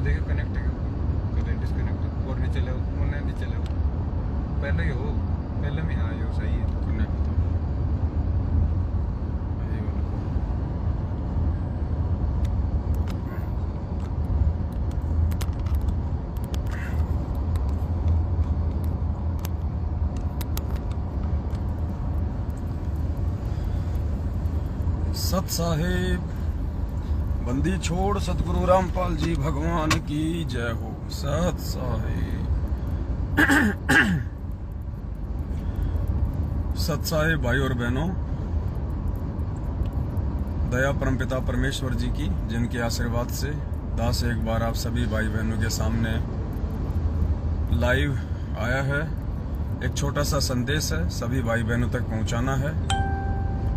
देखो कनेक्ट है करें डिस्कनेक्ट और नहीं चले ऑनलाइन नहीं चले पहले ही हो पहले में हाँ यो सही है कनेक्ट सत साहेब बंदी छोड़ सतगुरु रामपाल जी भगवान की जय हो। सत साहेब सत साहेब भाई और बहनों, दया परमपिता परमेश्वर जी की जिनके आशीर्वाद से दास एक बार आप सभी भाई बहनों के सामने लाइव आया है। एक छोटा सा संदेश है, सभी भाई बहनों तक पहुंचाना है।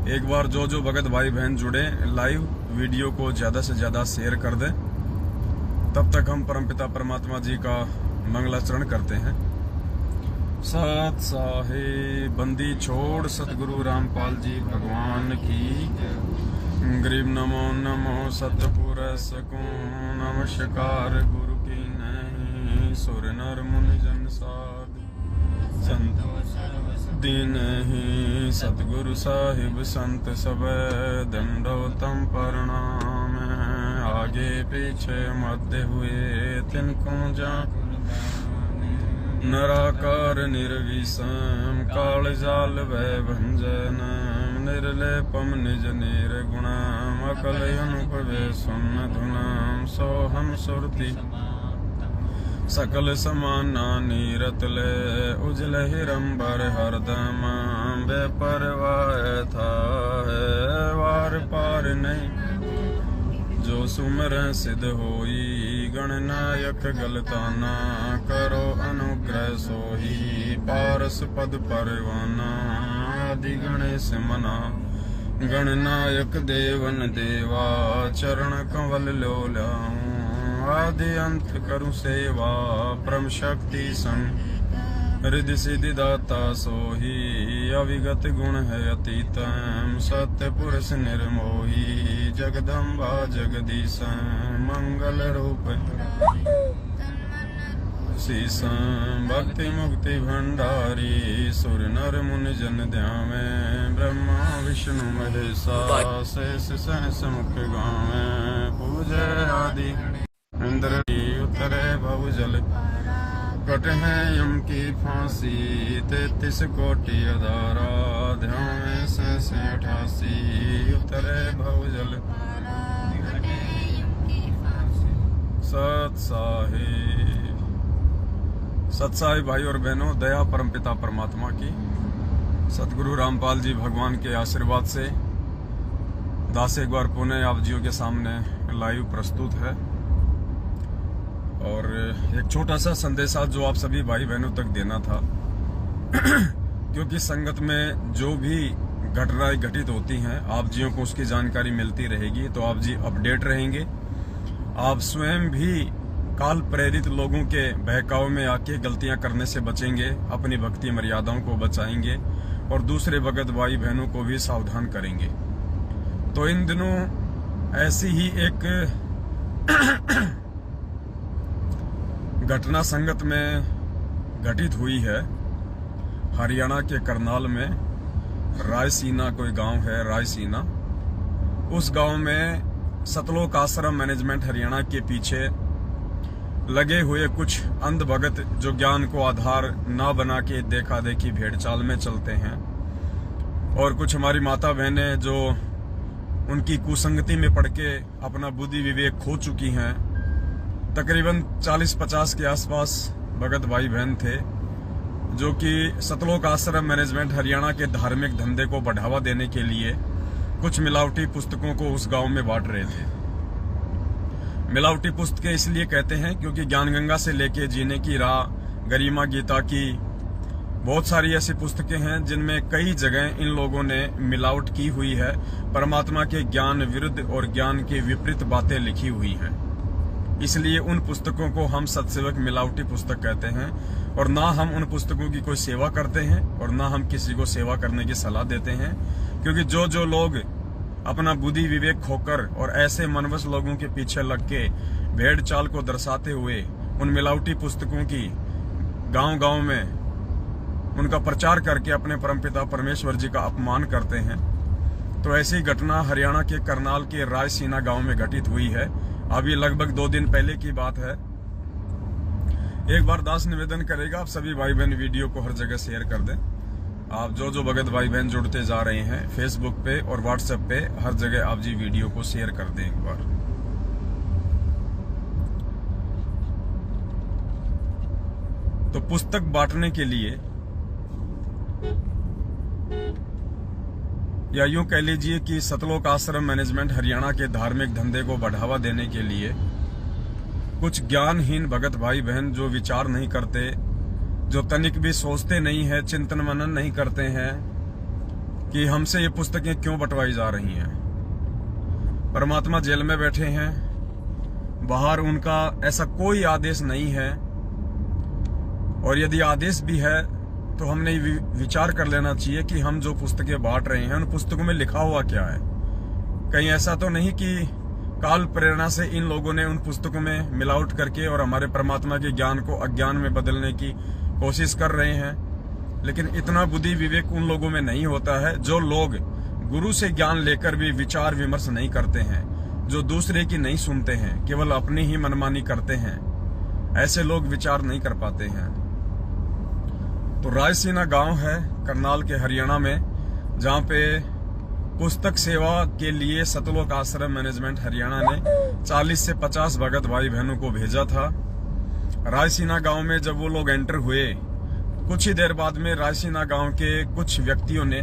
एक बार जो भगत भाई बहन जुड़े लाइव वीडियो को ज्यादा से ज्यादा शेयर कर दें, तब तक हम परमपिता परमात्मा जी का मंगलाचरण करते हैं। सत साहेब बंदी छोड़ सतगुरु रामपाल जी भगवान की गरीब नमो नमो सतपुर सकूं नमस्कार गुरु की नहीं सुर नर मुनि जन साध संत दीन ही सतगुरु साहिब संत सब दंडोतम प्रणाम आगे पीछे मध्य हुए तिनको जा नराकार निर्विषम काल जाल भय भंजन निर्लेपम निज निर्गुणम अकल अनुपवे सुन धुनम सोहम सुरति सकल समाना नीरतले उजल हिरंबर हरदम बेपरवाह था है वार पार नहीं जो सुमर सिद्ध होई गणनायक गलताना करो अनुग्रह सोही पारस पद परवाना आदि गणेश मना गणनायक देवन देवा चरण कंवल लोलाऊं आदि अंत करूं सेवा परम शक्ति संग रिद्धि सिद्धि दाता सोही अविगत गुण है अतीतम सत्य पुरुष निर्मोही जगदम्बा जगदीश मंगल रूप शीशम भक्ति मुक्ति भंडारी सुर नर मुनि जन ध्यावे ब्रह्मा विष्णु महेशा शेष सहस मुख गावे पूजे आदि इंद्र उतरे भव जल कट है यम की फांसी 33 कोटि अदारा ध्यान से 88 उतरे भव जल सत साहिब भाई और बहनों, दया परमपिता परमात्मा की सतगुरु रामपाल जी भगवान के आशीर्वाद से दास एक बार पुनः आप जियों के सामने लाइव प्रस्तुत है। और एक छोटा सा संदेशा जो आप सभी भाई बहनों तक देना था क्योंकि संगत में जो भी घटनाएं घटित होती हैं आप जियों को उसकी जानकारी मिलती रहेगी, तो आप जी अपडेट रहेंगे। आप स्वयं भी काल प्रेरित लोगों के बहकाव में आके गलतियां करने से बचेंगे, अपनी भक्ति मर्यादाओं को बचाएंगे और दूसरे भगत भाई बहनों को भी सावधान करेंगे। तो इन दिनों ऐसी ही एक घटना संगत में घटित हुई है। हरियाणा के करनाल में रायसीना कोई गांव है, रायसीना। उस गांव में सतलोक आश्रम मैनेजमेंट हरियाणा के पीछे लगे हुए कुछ अंध भगत जो ज्ञान को आधार ना बना के देखा देखी भेड़ चाल में चलते हैं, और कुछ हमारी माता बहनें जो उनकी कुसंगति में पड़ के अपना बुद्धि विवेक खो चुकी हैं। तकरीबन 40-50 के आसपास भगत भाई बहन थे जो कि सतलोक आश्रम मैनेजमेंट हरियाणा के धार्मिक धंधे को बढ़ावा देने के लिए कुछ मिलावटी पुस्तकों को उस गांव में बांट रहे थे। मिलावटी पुस्तकें इसलिए कहते हैं क्योंकि ज्ञान गंगा से लेके जीने की राह, गरिमा गीता की बहुत सारी ऐसी पुस्तकें हैं जिनमें कई जगह इन लोगों ने मिलावट की हुई है, परमात्मा के ज्ञान विरुद्ध और ज्ञान के विपरीत बातें लिखी हुई हैं। इसलिए उन पुस्तकों को हम सत्सेवक मिलावटी पुस्तक कहते हैं, और ना हम उन पुस्तकों की कोई सेवा करते हैं और ना हम किसी को सेवा करने की सलाह देते हैं, क्योंकि जो लोग अपना बुद्धि विवेक खोकर और ऐसे मनवस लोगों के पीछे लग के भेड़ चाल को दर्शाते हुए उन मिलावटी पुस्तकों की गांव-गांव में उनका प्रचार करके अपने परमपिता परमेश्वर जी का अपमान करते हैं। तो ऐसी घटना हरियाणा के करनाल के रायसीना गांव में घटित हुई है। अभी लगभग 2 दिन पहले की बात है। एक बार दास निवेदन करेगा, आप सभी भाई बहन वीडियो को हर जगह शेयर कर दें। आप जो भगत भाई बहन जुड़ते जा रहे हैं फेसबुक पे और व्हाट्सएप पे, हर जगह आप जी वीडियो को शेयर कर दें एक बार। तो पुस्तक बांटने के लिए, या यूं कह लीजिए कि सतलोक आश्रम मैनेजमेंट हरियाणा के धार्मिक धंधे को बढ़ावा देने के लिए कुछ ज्ञानहीन भगत भाई बहन जो विचार नहीं करते, जो तनिक भी सोचते नहीं है, चिंतन मनन नहीं करते हैं कि हमसे ये पुस्तकें क्यों बंटवाई जा रही हैं। परमात्मा जेल में बैठे हैं, बाहर उनका ऐसा कोई आदेश नहीं है, और यदि आदेश भी है तो हमने विचार कर लेना चाहिए कि हम जो पुस्तकें बांट रहे हैं उन पुस्तकों में लिखा हुआ क्या है। कहीं ऐसा तो नहीं कि काल प्रेरणा से इन लोगों ने उन पुस्तकों में मिलावट करके और हमारे परमात्मा के ज्ञान को अज्ञान में बदलने की कोशिश कर रहे हैं। लेकिन इतना बुद्धि विवेक उन लोगों में नहीं होता है। जो लोग गुरु से ज्ञान लेकर भी विचार विमर्श नहीं करते हैं, जो दूसरे की नहीं सुनते हैं, केवल अपनी ही मनमानी करते हैं, ऐसे लोग विचार नहीं कर पाते हैं। तो रायसीना गांव है करनाल के हरियाणा में, जहां पे पुस्तक सेवा के लिए सतलोक आश्रम मैनेजमेंट हरियाणा ने 40 से 50 भगत भाई बहनों को भेजा था। रायसीना गांव में जब वो लोग एंटर हुए, कुछ ही देर बाद में रायसीना गांव के कुछ व्यक्तियों ने,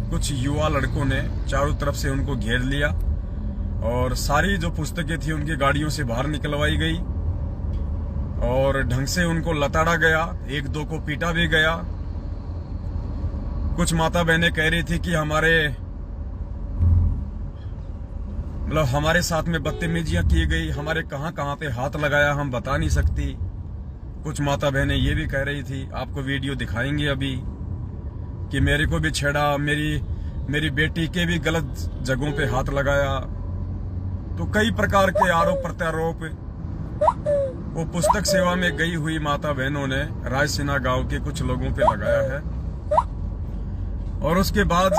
कुछ युवा लड़कों ने चारों तरफ से उनको घेर लिया और सारी जो पुस्तकें थी उनकी गाड़ियों से बाहर निकलवाई गई और ढंग से उनको लताड़ा गया। 1-2 को पीटा भी गया। कुछ माता बहनें कह रही थी कि हमारे साथ में बदतमीजियां की गई, हमारे कहां पे हाथ लगाया हम बता नहीं सकती। कुछ माता बहनें ये भी कह रही थी, आपको वीडियो दिखाएंगे अभी, कि मेरे को भी छेड़ा, मेरी बेटी के भी गलत जगहों पे हाथ लगाया। तो कई प्रकार के आरोप प्रत्यारोप वो पुस्तक सेवा में गई हुई माता बहनों ने रायसीना गांव के कुछ लोगों पे लगाया है। और उसके बाद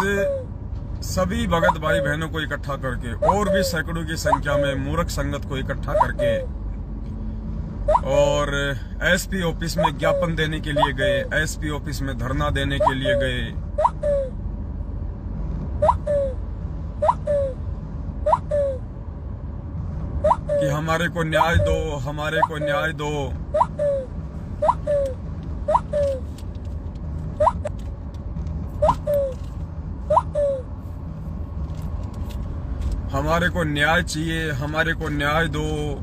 सभी भगत भाई बहनों को इकट्ठा करके और भी सैकड़ों की संख्या में मूर्ख संगत को इकट्ठा करके और एसपी ऑफिस में ज्ञापन देने के लिए गए, एसपी ऑफिस में धरना देने के लिए गए। कि हमारे को न्याय दो, हमारे को न्याय दो। हमारे को न्याय चाहिए, हमारे को न्याय दो,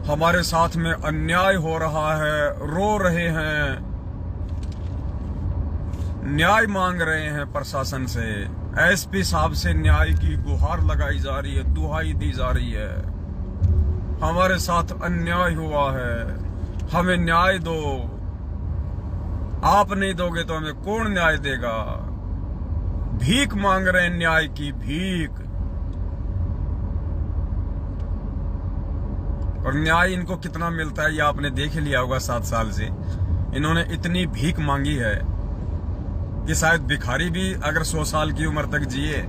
हमारे साथ में अन्याय हो रहा है, रो रहे हैं, न्याय मांग रहे हैं प्रशासन से। एसपी साहब से न्याय की गुहार लगाई जा रही है, दुहाई दी जा रही है। हमारे साथ अन्याय हुआ है, हमें न्याय दो। आप नहीं दोगे तो हमें कौन न्याय देगा? भीख मांग रहे हैं, न्याय की भीख। और न्याय इनको कितना मिलता है ये आपने देख लिया होगा। 7 साल से इन्होंने इतनी भीख मांगी है कि शायद भिखारी भी अगर 100 साल की उम्र तक जिए,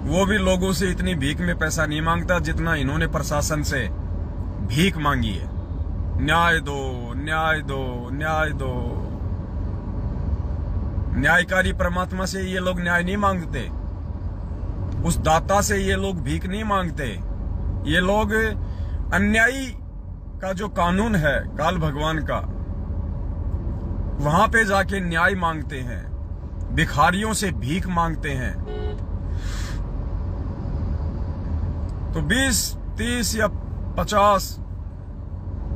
वो भी लोगों से इतनी भीख में पैसा नहीं मांगता जितना इन्होंने प्रशासन से भीख मांगी है। न्याय दो, न्याय दो, न्याय दो। न्यायकारी परमात्मा से ये लोग न्याय नहीं मांगते, उस दाता से ये लोग भीख नहीं मांगते। ये लोग अन्यायी का जो कानून है काल भगवान का, वहां पे जाके न्याय मांगते हैं, भिखारियों से भीख मांगते हैं। तो 20, 30 या 50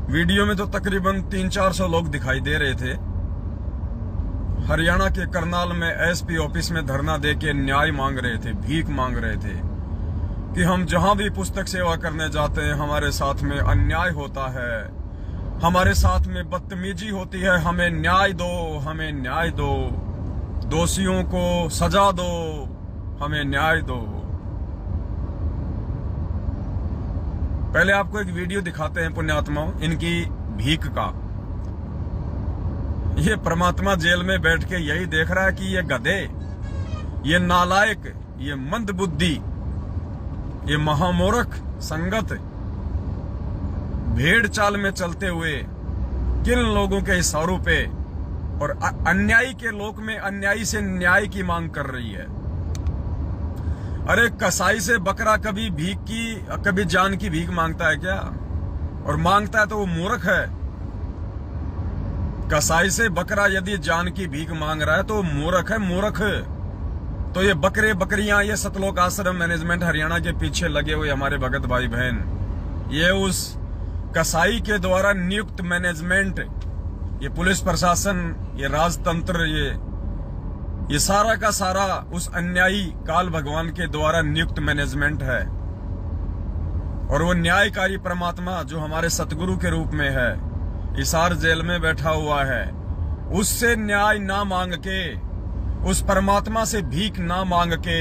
वीडियो में तो तकरीबन 300-400 लोग दिखाई दे रहे थे। हरियाणा के करनाल में एसपी ऑफिस में धरना देके न्याय मांग रहे थे, भीख मांग रहे थे कि हम जहां भी पुस्तक सेवा करने जाते हैं हमारे साथ में अन्याय होता है, हमारे साथ में बदतमीजी होती है, हमें न्याय दो, हमें न्याय दो, दोषियों को सजा दो, हमें न्याय दो। पहले आपको एक वीडियो दिखाते हैं पुण्यात्माओं, इनकी भीख का। ये परमात्मा जेल में बैठ के यही देख रहा है कि ये गधे, ये नालायक, ये मंदबुद्धि, ये महामूर्ख संगत भेड़ चाल में चलते हुए किन लोगों के इशारों पे और अन्यायी के लोक में अन्यायी से न्याय की मांग कर रही है। अरे कसाई से बकरा कभी भीख की, कभी जान की भीख मांगता है क्या? और मांगता है तो वो मूर्ख है। कसाई से बकरा यदि जान की भीख मांग रहा है तो मूर्ख है, मूर्ख। तो ये बकरे बकरियां, ये सतलोक आश्रम मैनेजमेंट हरियाणा के पीछे लगे हुए हमारे भगत भाई बहन, ये उस कसाई के द्वारा नियुक्त मैनेजमेंट, ये पुलिस प्रशासन, ये राजतंत्र, ये सारा का सारा उस अन्यायी काल भगवान के द्वारा नियुक्त मैनेजमेंट है। और वो न्यायकारी परमात्मा जो हमारे सतगुरु के रूप में है, हिसार जेल में बैठा हुआ है, उससे न्याय ना मांग के, उस परमात्मा से भीख ना मांग के,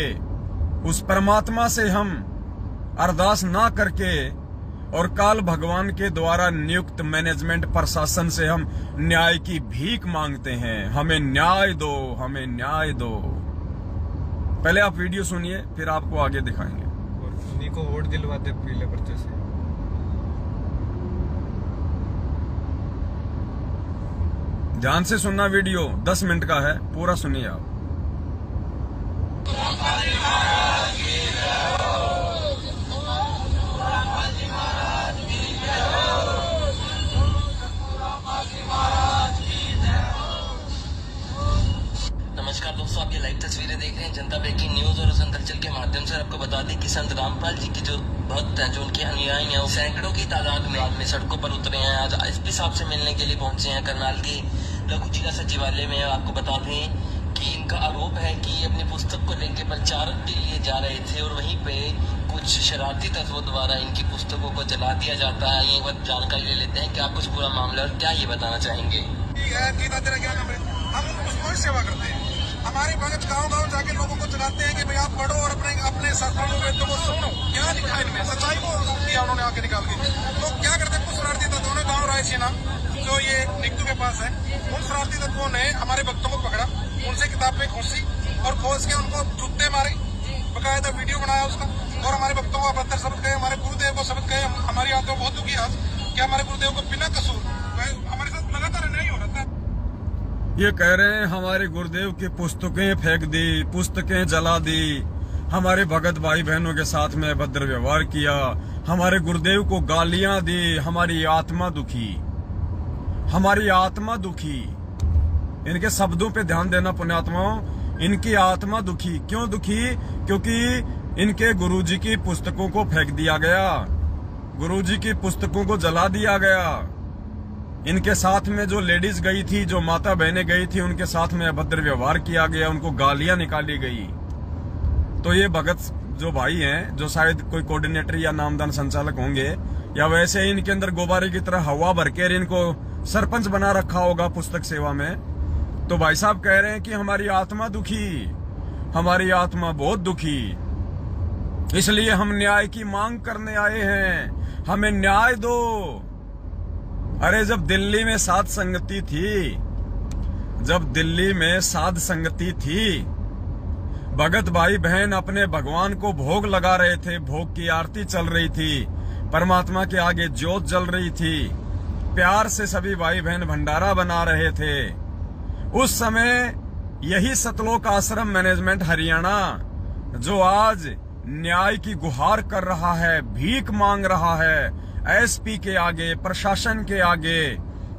उस परमात्मा से हम अरदास ना करके और काल भगवान के द्वारा नियुक्त मैनेजमेंट प्रशासन से हम न्याय की भीख मांगते हैं। हमें न्याय दो, हमें न्याय दो। पहले आप वीडियो सुनिए, फिर आपको आगे दिखाएंगे। और उन्हीं को वोट दिलवाते पीले पर्चे से। ध्यान से सुनना, वीडियो 10 मिनट का है, पूरा सुनिए आप। नमस्कार दोस्तों, आप ये लाइव तस्वीरें देख रहे हैं जनता ब्रेकिंग न्यूज और संतलचल के माध्यम से। आपको बता दें कि संत रामपाल जी के जो भक्त हैं, जो उनके अनुयायी हैं, वो सैकड़ों की तादाद में सड़कों पर उतरे हैं। आज एसपी साहब से मिलने के लिए पहुंचे हैं करनाल के लघु जिला सचिवालय में। आपको बता दें कि इनका आरोप है कि अपनी पुस्तक को लेकर प्रचार के लिए जा रहे थे और वहीं पे कुछ शरारती तत्वों द्वारा इनकी पुस्तकों को जला दिया जाता है। ये बात जानकारी ले लेते हैं, क्या कुछ पूरा मामला और क्या ये बताना चाहेंगे। हम उसको सेवा करते हैं। हमारे भगत गांव-गांव जाके लोगों को जगाते हैं कि भाई आप पढ़ो और अपने शास्त्रों वेदों को सुनो। क्या लिखा है इनमें? सच्चाई को किया उन्होंने आगे निकाल के। तो क्या करते हैं कुछ शरारती तत्वों ने, गाँव रायसीना जो ये निकतू के पास है, उन शरारती तत्वों ने हमारे भक्तों को पकड़ा, उनसे किताब पे खोसी और खोस के उनको जूते मारे, बकायदा वीडियो बनाया उसका, और हमारे भक्तों को अभद्र शब्द कहे, हमारे गुरुदेव को शब्द कहे। हमारी आत्मा बहुत दुखी आज कि हमारे गुरुदेव को बिना कसूर हमारे साथ लगातार अन्याय हो रहा था। ये कह रहे हैं हमारे गुरुदेव की पुस्तकें फेंक दी, पुस्तकें जला दी, हमारे भगत भाई बहनों के साथ में अभद्र व्यवहार किया, हमारे गुरुदेव को गालियां दी, हमारी आत्मा दुखी, हमारी आत्मा दुखी। इनके शब्दों पे ध्यान देना पुण्यात्माओं, इनकी आत्मा दुखी। क्यों दुखी? क्योंकि इनके गुरुजी की पुस्तकों को फेंक दिया गया, गुरुजी की पुस्तकों को जला दिया गया। इनके साथ में जो लेडीज गई थी, जो माता बहनें गई थी, उनके साथ में अभद्र व्यवहार किया गया, उनको गालियां निकाली गई। तो ये भगत जो भाई हैं, जो शायद कोई कोऑर्डिनेटर या नामदान संचालक होंगे, या वैसे ही इनके अंदर गोबारे की तरह हवा भर के इनको सरपंच बना रखा होगा पुस्तक सेवा में। तो भाई साहब कह रहे हैं कि हमारी आत्मा दुखी, हमारी आत्मा बहुत दुखी, इसलिए हम न्याय की मांग करने आए हैं, हमें न्याय दो। अरे जब दिल्ली में साध संगति थी, जब दिल्ली में साध संगति थी, भगत भाई बहन अपने भगवान को भोग लगा रहे थे, भोग की आरती चल रही थी, परमात्मा के आगे ज्योत जल रही थी, प्यार से सभी भाई बहन भंडारा बना रहे थे। उस समय यही सतलोक आश्रम मैनेजमेंट हरियाणा, जो आज न्याय की गुहार कर रहा है, भीख मांग रहा है एसपी के आगे, प्रशासन के आगे,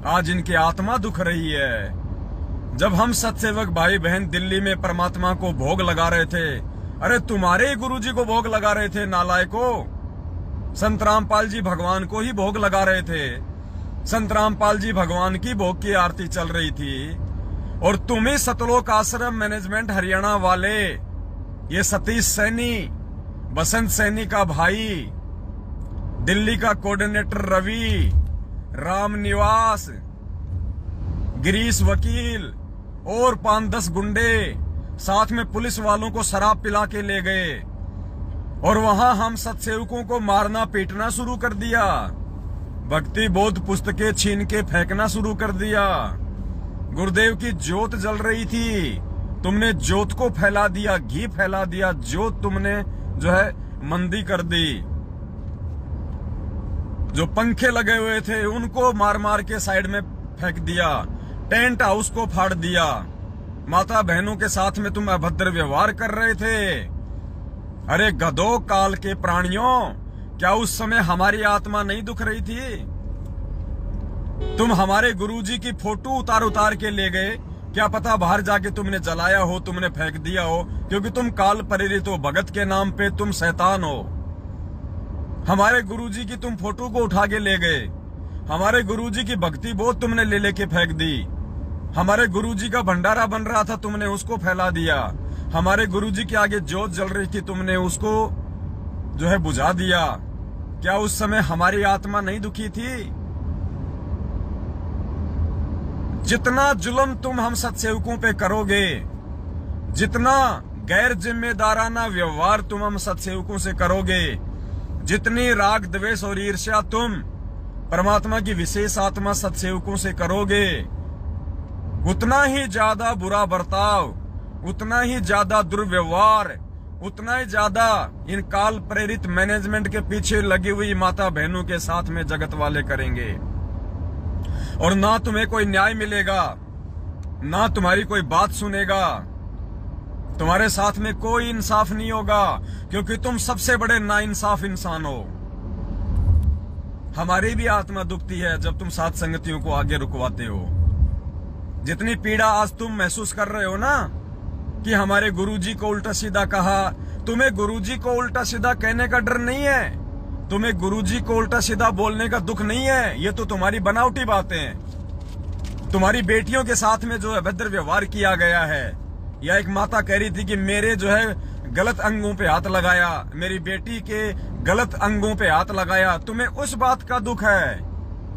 आज इनकी आत्मा दुख रही है। जब हम सत्सेवक भाई बहन दिल्ली में परमात्मा को भोग लगा रहे थे, अरे तुम्हारे ही गुरुजी को भोग लगा रहे थे नालायको। संत रामपाल जी भगवान को ही भोग लगा रहे थे, संत रामपाल जी भगवान की भोग की आरती चल रही थी, और तुम्हें सतलोक आश्रम मैनेजमेंट हरियाणा वाले, ये सतीश सैनी, बसंत सैनी का भाई, दिल्ली का कोऑर्डिनेटर रवि, राम निवास, गिरीश वकील और 5-10 गुंडे साथ में पुलिस वालों को शराब पिला के ले गए। और वहां हम सत्सेवकों को मारना पीटना शुरू कर दिया, भक्ति बोध पुस्तकें छीन के फेंकना शुरू कर दिया। गुरुदेव की ज्योत जल रही थी, तुमने ज्योत को फैला दिया, घी फैला दिया, ज्योत तुमने जो है मंदी कर दी। जो पंखे लगे हुए थे उनको मार मार के साइड में फेंक दिया, टेंट हाउस को फाड़ दिया। माता बहनों के साथ में तुम अभद्र व्यवहार कर रहे थे। अरे गधों काल के प्राणियों, क्या उस समय हमारी आत्मा नहीं दुख रही थी? तुम हमारे गुरुजी की फोटो उतार उतार के ले गए, क्या पता बाहर जाके तुमने जलाया हो, तुमने फेंक दिया हो, क्योंकि तुम काल प्रेरित हो, भगत के नाम पे तुम शैतान हो। हमारे गुरुजी की तुम फोटो को उठा के ले गए, हमारे गुरुजी की भक्ति बोध तुमने ले लेके फेंक दी। हमारे गुरुजी का भंडारा बन रहा था, तुमने उसको फैला दिया। हमारे गुरुजी के आगे ज्योत जल रही थी, तुमने उसको जो है बुझा दिया। क्या उस समय हमारी आत्मा नहीं दुखी थी? जितना जुल्म तुम हम सत्सेवकों पे करोगे, जितना गैर जिम्मेदाराना व्यवहार तुम हम सत्सेवकों से करोगे, जितनी राग द्वेष और ईर्ष्या तुम परमात्मा की विशेष आत्मा सत्सेवकों से करोगे, उतना ही ज्यादा बुरा बर्ताव, उतना ही ज्यादा दुर्व्यवहार, उतना ही ज्यादा इन काल प्रेरित मैनेजमेंट के पीछे लगी हुई माता बहनों के साथ में जगत वाले करेंगे। और ना तुम्हें कोई न्याय मिलेगा, ना तुम्हारी कोई बात सुनेगा, तुम्हारे साथ में कोई इंसाफ नहीं होगा, क्योंकि तुम सबसे बड़े नाइंसाफ इंसान हो। हमारी भी आत्मा दुखती है जब तुम साथ संगतियों को आगे रुकवाते हो। जितनी पीड़ा आज तुम महसूस कर रहे हो ना कि हमारे गुरुजी को उल्टा सीधा कहा, तुम्हें गुरुजी को उल्टा सीधा कहने का डर नहीं है, तुम्हें गुरुजी को उल्टा सीधा बोलने का दुख नहीं है। ये तो तुम्हारी बनावटी बातें हैं। तुम्हारी बेटियों के साथ में जो अभद्र व्यवहार किया गया है, या एक माता कह रही थी कि मेरे जो है गलत अंगों पे हाथ लगाया, मेरी बेटी के गलत अंगों पे हाथ लगाया, तुम्हें उस बात का दुख है।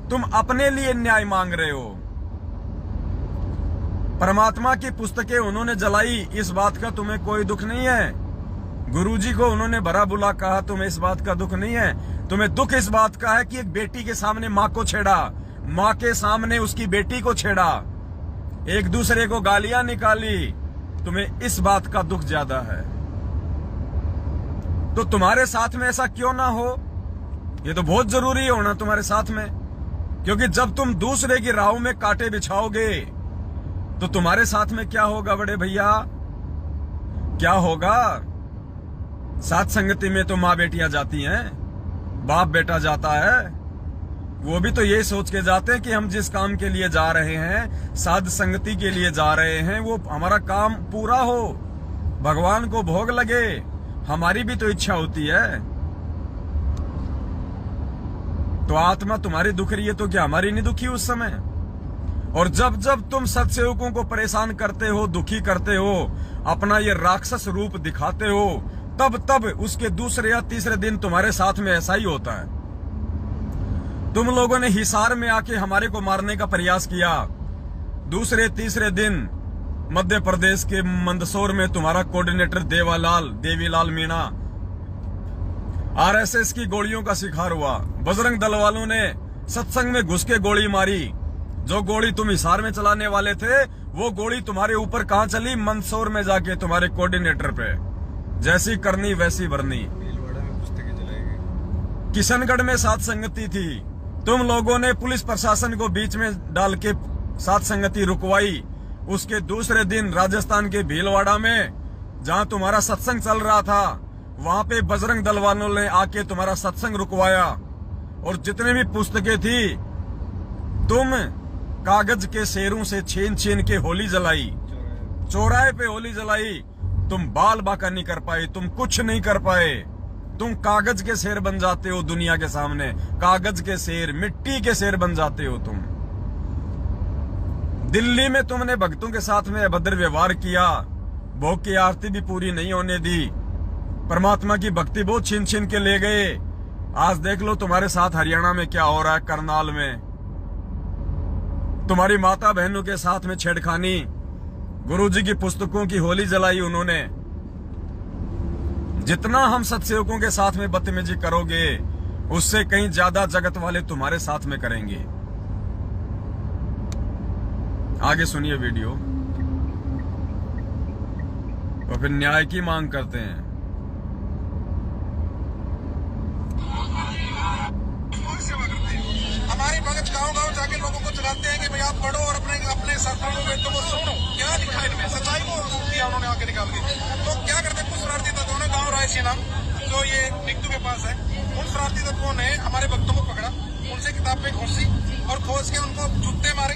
तुम अपने लिए न्याय मांग रहे हो। परमात्मा की पुस्तकें उन्होंने जलाई, इस बात का तुम्हें कोई दुख नहीं है। गुरुजी को उन्होंने भरा बुला कहा, तुम्हें इस बात का दुख नहीं है। तुम्हें दुख इस बात का है कि एक बेटी के सामने माँ को छेड़ा, माँ के सामने उसकी बेटी को छेड़ा, एक दूसरे को गालियां निकाली, तुम्हें इस बात का दुख ज्यादा है। तो तुम्हारे साथ में ऐसा क्यों ना हो? ये तो बहुत जरूरी है होना तुम्हारे साथ में, क्योंकि जब तुम दूसरे की राहों में कांटे बिछाओगे तो तुम्हारे साथ में क्या होगा बड़े भैया? क्या होगा? साथ संगति में तो माँ बेटियां जाती हैं, बाप बेटा जाता है, वो भी तो ये सोच के जाते हैं कि हम जिस काम के लिए जा रहे हैं, साध संगति के लिए जा रहे हैं, वो हमारा काम पूरा हो, भगवान को भोग लगे। हमारी भी तो इच्छा होती है। तो आत्मा तुम्हारी दुख रही है तो क्या हमारी नहीं दुखी उस समय? और जब जब तुम सत्सेवकों को परेशान करते हो, दुखी करते हो, अपना ये राक्षस रूप दिखाते हो, तब तब उसके दूसरे या तीसरे दिन तुम्हारे साथ में ऐसा ही होता है। तुम लोगों ने हिसार में आके हमारे को मारने का प्रयास किया, दूसरे तीसरे दिन मध्य प्रदेश के मंदसौर में तुम्हारा कोऑर्डिनेटर देवीलाल मीणा आरएसएस की गोलियों का शिकार हुआ। बजरंग दल वालों ने सत्संग में घुस के गोली मारी। जो गोली तुम हिसार में चलाने वाले थे, वो गोली तुम्हारे ऊपर कहां चली? मंदसौर में जाके तुम्हारे कोऑर्डिनेटर पे। जैसी करनी वैसी भरनी। भीलवाड़ा में पुस्तकें जलाई गई। किशनगढ़ में साथ संगति थी, तुम लोगों ने पुलिस प्रशासन को बीच में डाल के साथ संगति रुकवाई। उसके दूसरे दिन राजस्थान के भीलवाड़ा में, जहां तुम्हारा सत्संग चल रहा था, वहां पे बजरंग दल वालों ने आके तुम्हारा सत्संग रुकवाया। और जितने भी पुस्तकें थी, तुम कागज के शेरों से छीन छीन के होली जलाई, चौराहे पे होली जलाई। तुम बाल बाका नहीं कर पाए, तुम कुछ नहीं कर पाए। तुम कागज के शेर बन जाते हो दुनिया के सामने, कागज के शेर, मिट्टी के शेर बन जाते हो तुम। दिल्ली में तुमने भक्तों के साथ में अभद्र व्यवहार किया, भोग की आरती भी पूरी नहीं होने दी, परमात्मा की भक्ति बहुत छीन छीन के ले गए। आज देख लो तुम्हारे साथ हरियाणा में क्या हो रहा है, करनाल में। तुम्हारी माता बहनों के साथ में छेड़खानी, गुरुजी की पुस्तकों की होली जलाई उन्होंने। जितना हम सत्सेवकों के साथ में बदतमीजी करोगे उससे कहीं ज्यादा जगत वाले तुम्हारे साथ में करेंगे। आगे सुनिए वीडियो। और फिर न्याय की मांग करते हैं। हमारे भगत गांव-गांव जाके लोगों को जगाते हैं कि भाई आप पढ़ो और अपने शास्त्रों वेदों को सुनो। क्या लिखा है इनमें? सच्चाई को किया उन्होंने आके निकाल के। तो क्या करते कुछ शरारती तत्वों ने गांव रायसीना जो ये निकटू के पास है, उन शरारती तत्वों ने हमारे भक्तों को पकड़ा, उनसे किताब पे घुसी और खोज के उनको जूते मारे,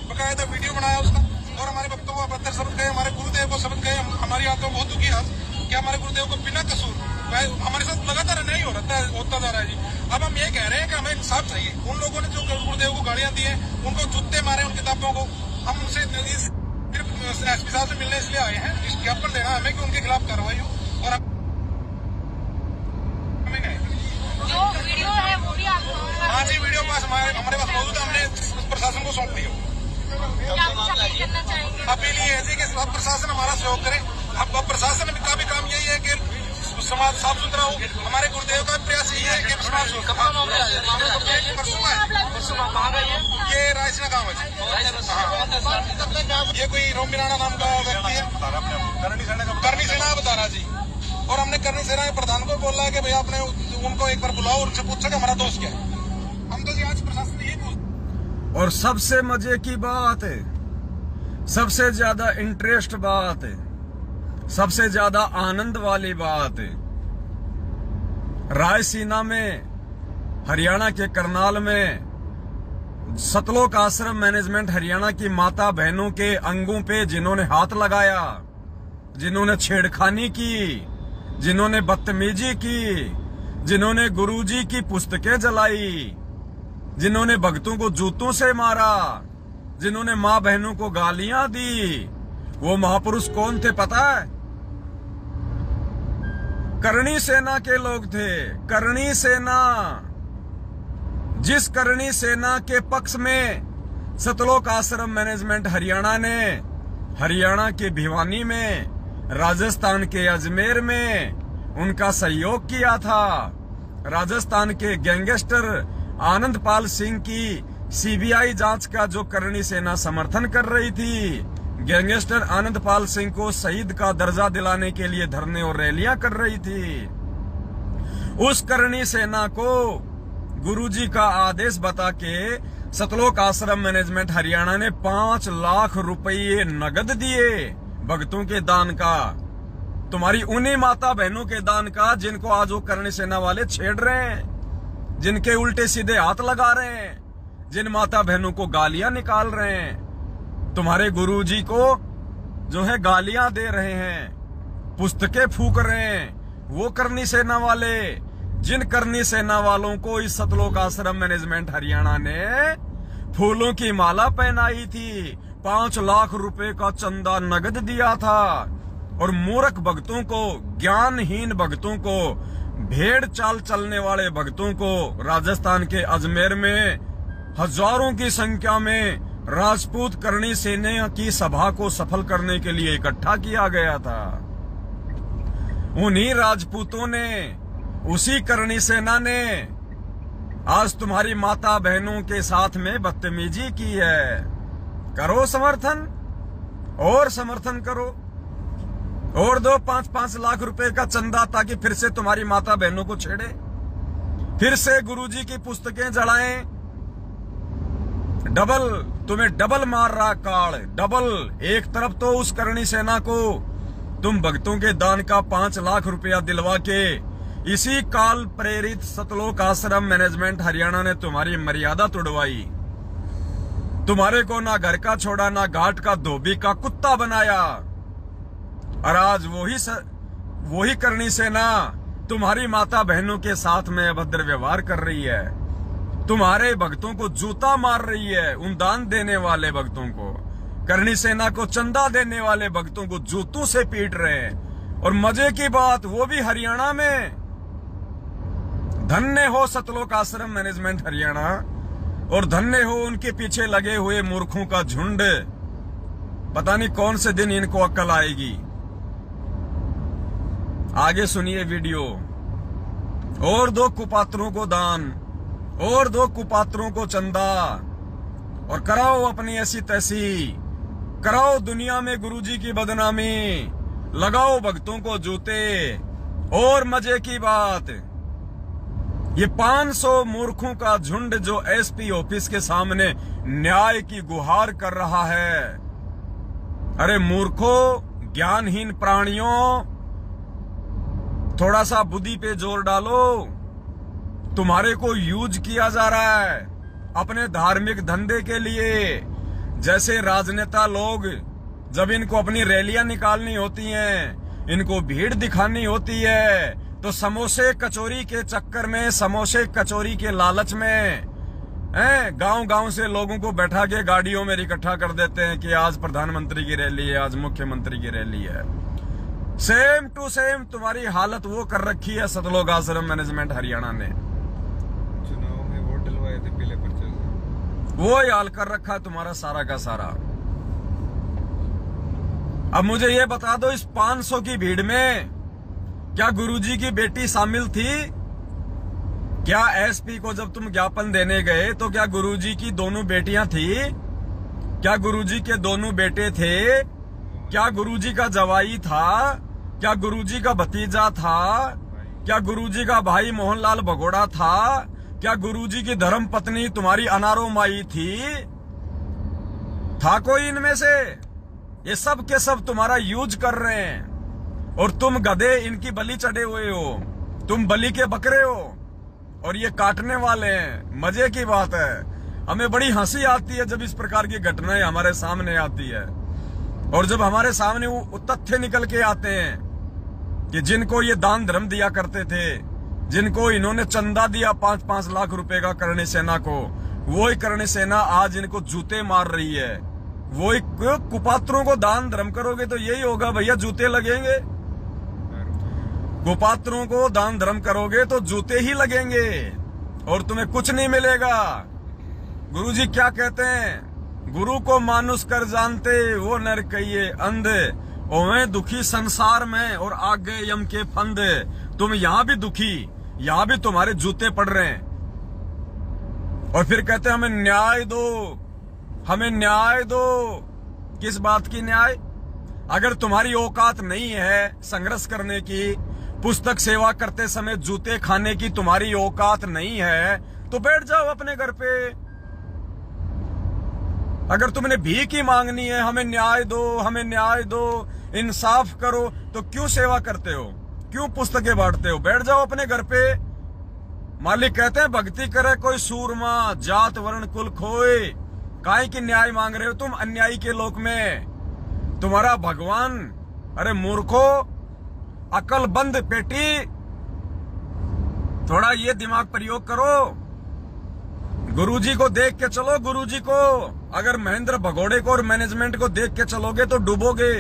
बकायदा वीडियो बनाया उसका, और हमारे भक्तों को अपत्र शब्द गए, हमारे गुरुदेव को शब्द गए। हमारी आत्मा बहुत दुखी है कि हमारे गुरुदेव को बिना कसूर हमारे साथ लगातार नहीं होता जा रहा है जी। अब हम ये कह रहे हैं कि हमें इंसाफ चाहिए। उन लोगों ने जो गुरुदेव को गालियां दी है, उनको जूते मारे उन किताबों को, हम उनसे सिर्फ एसपी साहब से मिलने इसलिए आए हैं, इस ज्ञापन देना हमें कि उनके खिलाफ कार्रवाई हो। और जो वीडियो है वो भी आप हाँ जी, वीडियो पास हमारे पास मौजूद है, हमने प्रशासन को सौंप दिया। करना चाहेंगे अपील ये है कि सब प्रशासन हमारा सहयोग करे। अब प्रशासन का भी काम यही है कि समाज साफ सुथरा हो। हमारे गुरुदेव का प्रयास यही है कि समाज ये रायसीना गाँव है जी। ये कोई रोमिराना नाम का व्यक्ति है, करनी सेना बता रहा जी। और हमने करनी सेना के प्रधान को बोला है कि भैया आपने उनको एक बार बुलाओ और उनसे पूछो कि हमारा दोस्त क्या है। हम तो जी आज प्रशासन यही पूछ। और सबसे मजे की बात है, सबसे ज्यादा इंटरेस्ट बात है, सबसे ज्यादा आनंद वाली बात है, रायसीना में, हरियाणा के करनाल में सतलोक आश्रम मैनेजमेंट हरियाणा की माता बहनों के अंगों पे जिन्होंने हाथ लगाया, जिन्होंने छेड़खानी की, जिन्होंने बदतमीजी की, जिन्होंने गुरुजी की पुस्तकें जलाई, जिन्होंने भक्तों को जूतों से मारा, जिन्होंने मां बहनों को गालियां दी, वो महापुरुष कौन थे पता है? करणी सेना के लोग थे। करणी सेना, जिस करणी सेना के पक्ष में सतलोक आश्रम मैनेजमेंट हरियाणा ने हरियाणा के भिवानी में, राजस्थान के अजमेर में उनका सहयोग किया था। राजस्थान के गैंगस्टर आनंदपाल सिंह की सीबीआई जांच का जो करणी सेना समर्थन कर रही थी, गैंगस्टर आनंदपाल सिंह को शहीद का दर्जा दिलाने के लिए धरने और रैलियां कर रही थी, उस करणी सेना को गुरुजी का आदेश बता के सतलोक आश्रम मैनेजमेंट हरियाणा ने 5 लाख रुपये नगद दिए भक्तों के दान का, तुम्हारी उन्हीं माता बहनों के दान का जिनको आज वो करणी सेना वाले छेड़ रहे हैं, जिनके उल्टे सीधे हाथ लगा रहे हैं, जिन माता बहनों को गालियां निकाल रहे हैं, तुम्हारे गुरुजी को जो है गालियां दे रहे हैं, पुस्तकें फूक रहे हैं, वो करणी सेना वाले, जिन करणी सेना वालों को इस सतलोक आश्रम मैनेजमेंट हरियाणा ने फूलों की माला पहनाई थी, 5 लाख रुपए का चंदा नगद दिया था, और मूर्ख भक्तों को, ज्ञानहीन भक्तों को, भेड़ चाल चलने वाले भक्तों को राजस्थान के अजमेर में हजारों की संख्या में राजपूत करणी सेना की सभा को सफल करने के लिए इकट्ठा किया गया था। उन्हीं राजपूतों ने, उसी करणी सेना ने आज तुम्हारी माता बहनों के साथ में बदतमीजी की है। करो समर्थन, और समर्थन करो, और दो 5-5 लाख रुपए का चंदा, ताकि फिर से तुम्हारी माता बहनों को छेड़े, फिर से गुरुजी की पुस्तकें जलाएं। डबल, तुम्हें डबल मार रहा काल, डबल। एक तरफ तो उस करणी सेना को तुम भक्तों के दान का 5 लाख रुपया दिलवा के इसी काल प्रेरित सतलोक आश्रम मैनेजमेंट हरियाणा ने तुम्हारी मर्यादा तोड़वाई, तुम्हारे को ना घर का छोड़ा, ना घाट का धोबी का कुत्ता बनाया, और आज वही करणी सेना तुम्हारी माता बहनों के साथ में अभद्र व्यवहार कर रही है, तुम्हारे भक्तों को जूता मार रही है, उन दान देने वाले भक्तों को, करणी सेना को चंदा देने वाले भक्तों को जूतों से पीट रहे हैं। और मजे की बात, वो भी हरियाणा में। धन्य हो सतलोक आश्रम मैनेजमेंट हरियाणा, और धन्य हो उनके पीछे लगे हुए मूर्खों का झुंड। पता नहीं कौन से दिन इनको अक्ल आएगी। आगे सुनिए वीडियो। और दो कुपात्रों को दान, और दो कुपात्रों को चंदा, और कराओ अपनी ऐसी तैसी, कराओ दुनिया में गुरुजी की बदनामी, लगाओ भक्तों को जूते। और मजे की बात, ये 500 मूर्खों का झुंड जो एसपी ऑफिस के सामने न्याय की गुहार कर रहा है। अरे मूर्खों, ज्ञानहीन प्राणियों, थोड़ा सा बुद्धि पे जोर डालो। तुम्हारे को यूज किया जा रहा है अपने धार्मिक धंधे के लिए। जैसे राजनेता लोग जब इनको अपनी रैलियां निकालनी होती हैं, इनको भीड़ दिखानी होती है, तो समोसे कचौरी के चक्कर में, समोसे कचौरी के लालच में गांव गांव से लोगों को बैठा के गाड़ियों में इकट्ठा कर देते हैं कि आज प्रधानमंत्री की रैली है, आज मुख्यमंत्री की रैली है। सेम टू सेम तुम्हारी हालत वो कर रखी है सतलोक आश्रम मैनेजमेंट हरियाणा ने। चुनाव में वोट डलवाए थे पीले पर्चे से, वो ही हाल कर रखा है तुम्हारा सारा का सारा। अब मुझे ये बता दो, इस 500 की भीड़ में क्या गुरुजी की बेटी शामिल थी? क्या एसपी को जब तुम ज्ञापन देने गए तो क्या गुरुजी की दोनों बेटियां थी? क्या गुरुजी के दोनों बेटे थे? क्या गुरुजी का जवाई था? क्या गुरुजी का भतीजा था? क्या गुरुजी का भाई मोहनलाल भगोड़ा था? क्या गुरुजी की धर्म पत्नी तुम्हारी अनारो माई थी? था कोई इनमें से? ये सब के सब तुम्हारा यूज कर रहे हैं और तुम गधे इनकी बलि चढ़े हुए हो। तुम बलि के बकरे हो और ये काटने वाले हैं। मजे की बात है, हमें बड़ी हंसी आती है जब इस प्रकार की घटनाएं हमारे सामने आती है और जब हमारे सामने वो तथ्य निकल के आते हैं कि जिनको ये दान धर्म दिया करते थे, जिनको इन्होंने चंदा दिया 5-5 लाख रुपए का करणी सेना को, वही करणी सेना आज इनको जूते मार रही है। वही कुपात्रों को दान धर्म करोगे तो यही होगा भैया, जूते लगेंगे। कुपात्रों को दान धर्म करोगे तो जूते ही लगेंगे और तुम्हें कुछ नहीं मिलेगा। गुरुजी क्या कहते हैं? गुरु को मानुष कर जानते वो नर कहिए अंध, ओवे दुखी संसार में और आगे यम के फंद। तुम यहां भी दुखी, यहां भी तुम्हारे जूते पड़ रहे हैं और फिर कहते हैं हमें न्याय दो, हमें न्याय दो। किस बात की न्याय? अगर तुम्हारी औकात नहीं है संघर्ष करने की, पुस्तक सेवा करते समय जूते खाने की तुम्हारी औकात नहीं है, तो बैठ जाओ अपने घर पे। अगर तुमने भीख ही मांगनी है, हमें न्याय दो, हमें न्याय दो, इंसाफ करो, तो क्यों सेवा करते हो? क्यों पुस्तकें बांटते हो? बैठ जाओ अपने घर पे। मालिक कहते हैं भक्ति करे कोई सूरमा, जात वर्ण कुल खोए। काहे की न्याय मांग रहे हो तुम अन्यायी के लोक में? तुम्हारा भगवान, अरे मूर्खो, अकल बंद पेटी, थोड़ा ये दिमाग प्रयोग करो। गुरुजी को देख के चलो, गुरुजी को। अगर महेंद्र भगोड़े को और मैनेजमेंट को देख के चलोगे तो डूबोगे।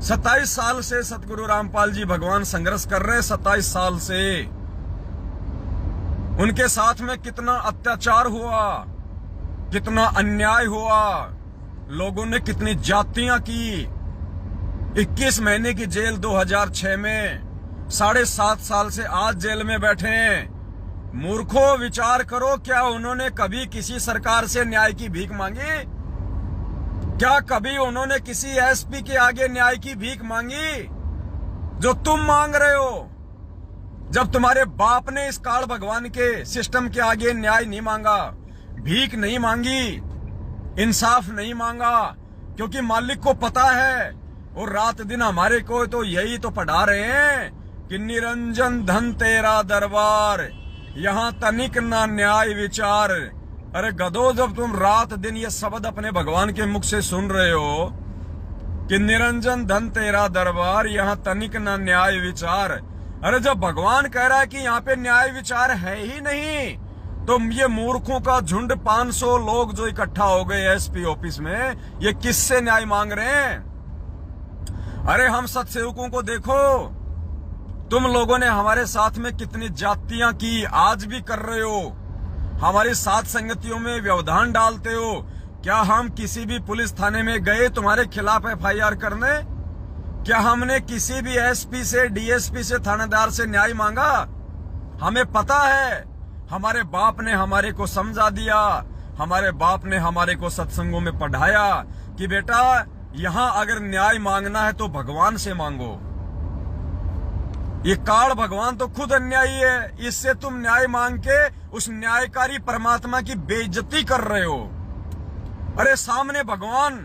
27 साल से सतगुरु रामपाल जी भगवान संघर्ष कर रहे हैं। 27 साल से उनके साथ में कितना अत्याचार हुआ, कितना अन्याय हुआ, लोगों ने कितनी जातियां की। 21 महीने की जेल 2006 में, 7.5 साल से आज जेल में बैठे हैं। मूर्खों, विचार करो, क्या उन्होंने कभी किसी सरकार से न्याय की भीख मांगी? क्या कभी उन्होंने किसी एसपी के आगे न्याय की भीख मांगी जो तुम मांग रहे हो? जब तुम्हारे बाप ने इस काल भगवान के सिस्टम के आगे न्याय नहीं मांगा, भीख नहीं मांगी, इंसाफ नहीं मांगा, क्योंकि मालिक को पता है और रात दिन हमारे को तो यही तो पढ़ा रहे हैं कि निरंजन धन तेरा दरबार, यहाँ तनिक ना न्याय विचार। अरे गधो, जब तुम रात दिन ये शब्द अपने भगवान के मुख से सुन रहे हो कि निरंजन धन तेरा दरबार, यहाँ तनिक ना न्याय विचार, अरे जब भगवान कह रहा है कि यहाँ पे न्याय विचार है ही नहीं, तो ये मूर्खों का झुंड 500 लोग जो इकट्ठा हो गए एसपी ऑफिस में, ये किससे न्याय मांग रहे हैं? अरे हम सत्सेवकों को देखो, तुम लोगों ने हमारे साथ में कितनी जातियां की, आज भी कर रहे हो। हमारी साथ संगतियों में व्यवधान डालते हो। क्या हम किसी भी पुलिस थाने में गए तुम्हारे खिलाफ FIR करने? क्या हमने किसी भी एसपी से, डीएसपी से, थानेदार से न्याय मांगा? हमें पता है, हमारे बाप ने हमारे को समझा दिया, हमारे बाप ने हमारे को सत्संगों में पढ़ाया कि बेटा यहां अगर न्याय मांगना है तो भगवान से मांगो। ये काल भगवान तो खुद अन्यायी है, इससे तुम न्याय मांग के उस न्यायकारी परमात्मा की बेइज्जती कर रहे हो। अरे सामने भगवान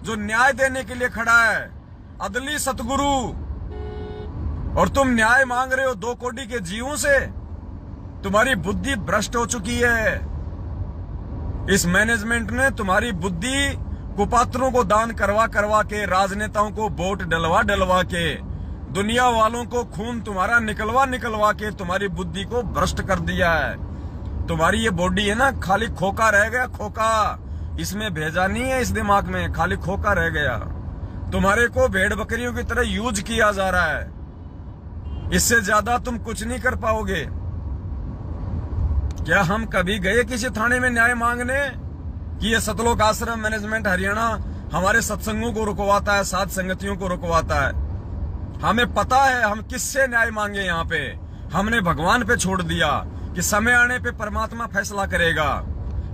जो न्याय देने के लिए खड़ा है, अदली सतगुरु, और तुम न्याय मांग रहे हो 2 कोटी के जीवों से। तुम्हारी बुद्धि भ्रष्ट हो चुकी है। इस मैनेजमेंट ने तुम्हारी बुद्धि कुपात्रों को दान करवा करवा के, राजनेताओं को वोट डलवा डलवा के, दुनिया वालों को खून तुम्हारा निकलवा निकलवा के तुम्हारी बुद्धि को भ्रष्ट कर दिया है। तुम्हारी ये बॉडी है ना, खाली खोखा रह गया, खोखा। इसमें भेजा नहीं है इस दिमाग में, खाली खोखा रह गया। तुम्हारे को भेड़ बकरियों की तरह यूज किया जा रहा है। इससे ज्यादा तुम कुछ नहीं कर पाओगे। क्या हम कभी गए किसी थाने में न्याय मांगने कि ये सतलोक आश्रम मैनेजमेंट हरियाणा हमारे सत्संगों को रुकवाता है, साध संगतियों को रुकवाता है? हमें पता है हम किससे न्याय मांगे। यहाँ पे हमने भगवान पे छोड़ दिया कि समय आने पे परमात्मा फैसला करेगा।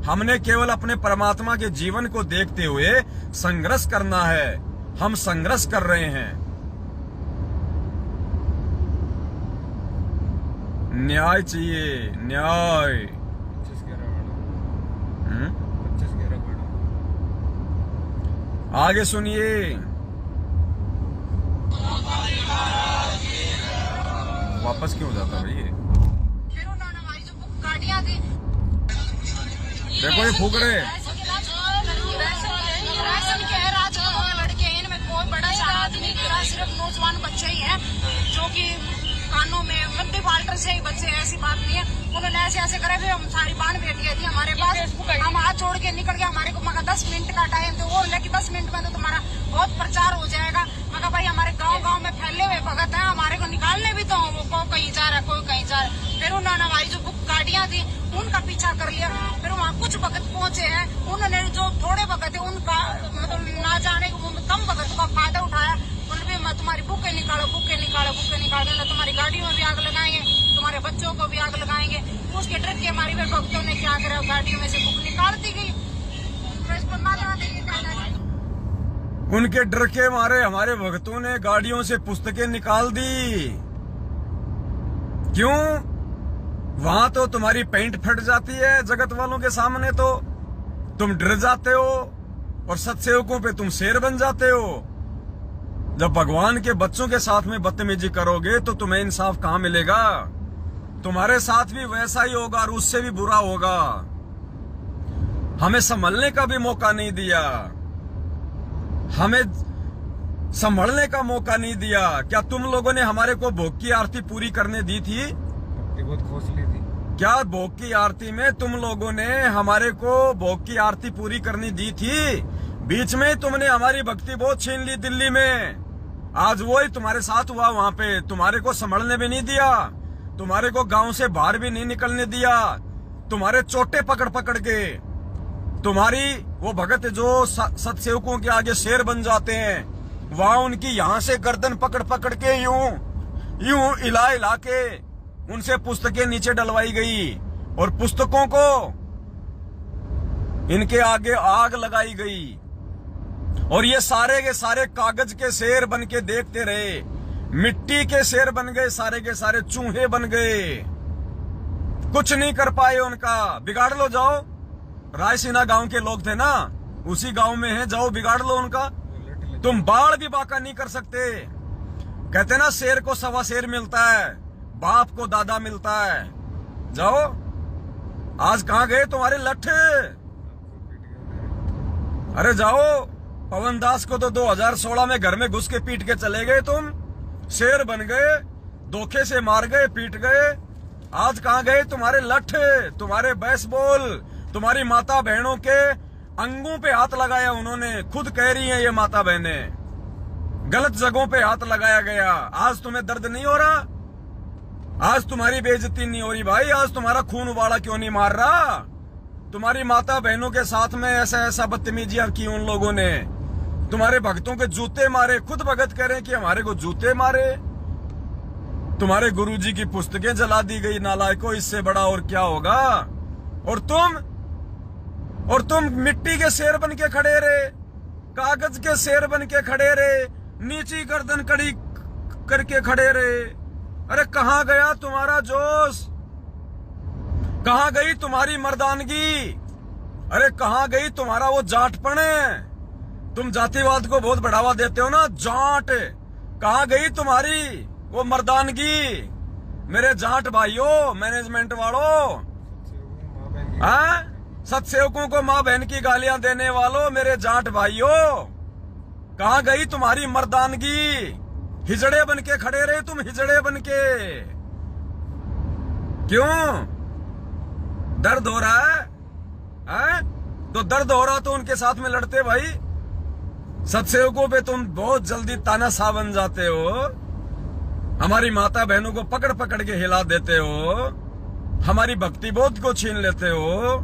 हमने केवल अपने परमात्मा के जीवन को देखते हुए संघर्ष करना है। हम संघर्ष कर रहे हैं। न्याय चाहिए, न्याय। 25/11 मैडम, 25/11 मैडम। आगे सुनिए। वापस क्यों हो जाता भाई ये? फिर उन्होंने हमारी जो बुक गाड़ियां थी, देखो ये फूक रहे। राशन के राजकुमार लड़के हैं, इनमें कोई बड़ा चालाक नहीं करा, सिर्फ नौजवान बच्चे ही हैं जो कि कानों में मध्य फाल्टर से ही बच्चे हैं। ऐसी बात नहीं है, उन्होंने ऐसे ऐसे करे। फिर हम सारी बान बेटियां थी हमारे पास, हम हाथ जोड़ के निकल गए। हमारे को मगर 10 मिनट का टाइम तो वो लेकिन 10 मिनट में तो तुम्हारा बहुत प्रचार हो जाएगा। मगर भाई हमारे गांव में फैले हुए भगत हैं, हमारे को निकालने भी तो वो कहीं जा रहा है, कोई कहीं जा रहा है। फिर उन्होंने हमारी जो बुक गाड़ियां थी उनका पीछा कर लिया। फिर वहाँ कुछ भगत पहुंचे हैं, उन्होंने जो थोड़े भगत है उनका मतलब ना जाने कम भगत का फायदा उठाया। उन्होंने भी तुम्हारी बुकें निकालो, बुकें निकालो, बुकें निकालो, ना तुम्हारी गाड़ियों में भी आग लगाएंगे, तुम्हारे बच्चों को भी आग लगाएंगे। उसके डर के हमारी भक्तों ने क्या करा, गाड़ियों में से बुक निकाल दी गई। उनके डर के मारे हमारे भक्तों ने गाड़ियों से पुस्तकें निकाल दी। क्यों? वहां तो तुम्हारी पेंट फट जाती है जगत वालों के सामने, तो तुम डर जाते हो और सत्सेवकों पे तुम शेर बन जाते हो। जब भगवान के बच्चों के साथ में बदतमीजी करोगे तो तुम्हें इंसाफ कहां मिलेगा? तुम्हारे साथ भी वैसा ही होगा और उससे भी बुरा होगा। हमें संभलने का भी मौका नहीं दिया, हमें संभलने का मौका नहीं दिया। क्या तुम लोगों ने हमारे को भोग की आरती पूरी करने दी थी? बहुत खोसली थी। क्या भोग की आरती में तुम लोगों ने हमारे को भोग की आरती पूरी करनी दी थी? बीच में तुमने हमारी भक्ति बहुत छीन ली दिल्ली में। आज वही तुम्हारे साथ हुआ। वहां पे तुम्हारे को संभलने भी नहीं दिया, तुम्हारे को गांव से बाहर भी नहीं निकलने दिया। तुम्हारे चोटे पकड़ पकड़ के, तुम्हारी वो भगत जो सत्सेवकों के आगे शेर बन जाते हैं, वहां उनकी यहां से गर्दन पकड़ पकड़ के यूं हिला हिला के उनसे पुस्तकें नीचे डलवाई गई और पुस्तकों को इनके आगे आग लगाई गई। और ये सारे के सारे कागज के शेर बन के देखते रहे, मिट्टी के शेर बन गए, सारे के सारे चूहे बन गए। कुछ नहीं कर पाए उनका। बिगाड़ लो, जाओ। रायसीना गांव के लोग थे ना, उसी गांव में है, जाओ बिगाड़ लो उनका। तुम बाढ़ भी बाका नहीं कर सकते। कहते ना शेर को सवा शेर मिलता है, बाप को दादा मिलता है। जाओ। आज कहां गए तुम्हारे लट्ठे? अरे जाओ। पवन दास को तो 2016 में घर में घुस के पीट के चले गए तुम। शेर बन गए, धोखे से मार गए, पीट गए। आज कहां गए तुम्हारे लट्ठे, तुम्हारे बेसबॉल? तुम्हारी माता बहनों के अंगों पे हाथ लगाया उन्होंने। खुद कह रही हैं ये माता बहनें, गलत जगहों पे हाथ लगाया गया। आज तुम्हें दर्द नहीं हो रहा? आज तुम्हारी बेइज्जती नहीं हो रही भाई? आज तुम्हारा खून उबाला क्यों नहीं मार रहा? तुम्हारी माता बहनों के साथ में ऐसा बदतमीजियां की उन लोगों ने। तुम्हारे भक्तों के जूते मारे, खुद भगत कह रहे हैं कि हमारे को जूते मारे। तुम्हारे गुरुजी की पुस्तकें जला दी गई नालायकों, इससे बड़ा और क्या होगा। और तुम मिट्टी के शेर बन के खड़े रहे, कागज के शेर बन के खड़े रहे, नीची गर्दन कड़ी करके खड़े रहे। अरे कहां गया तुम्हारा जोश, कहां गई तुम्हारी मर्दानगी, अरे कहां गई तुम्हारा वो जाटपन। तुम जातिवाद को बहुत बढ़ावा देते हो ना, जाट, कहां गई तुम्हारी वो मर्दानगी। मेरे जाट भाइयों, मैनेजमेंट वालों, सत्सेवकों को माँ बहन की गालियां देने वालों, मेरे जाट भाइयों, कहां गई तुम्हारी मर्दानगी। हिजड़े बन के खड़े रहे तुम, हिजड़े बन के। क्यों दर्द हो रहा है? तो दर्द हो रहा तो उनके साथ में लड़ते भाई। सत्सेवकों पे तुम बहुत जल्दी तानाशाह बन जाते हो, हमारी माता बहनों को पकड़ पकड़ के हिला देते हो, हमारी भक्ति बोध को छीन लेते हो।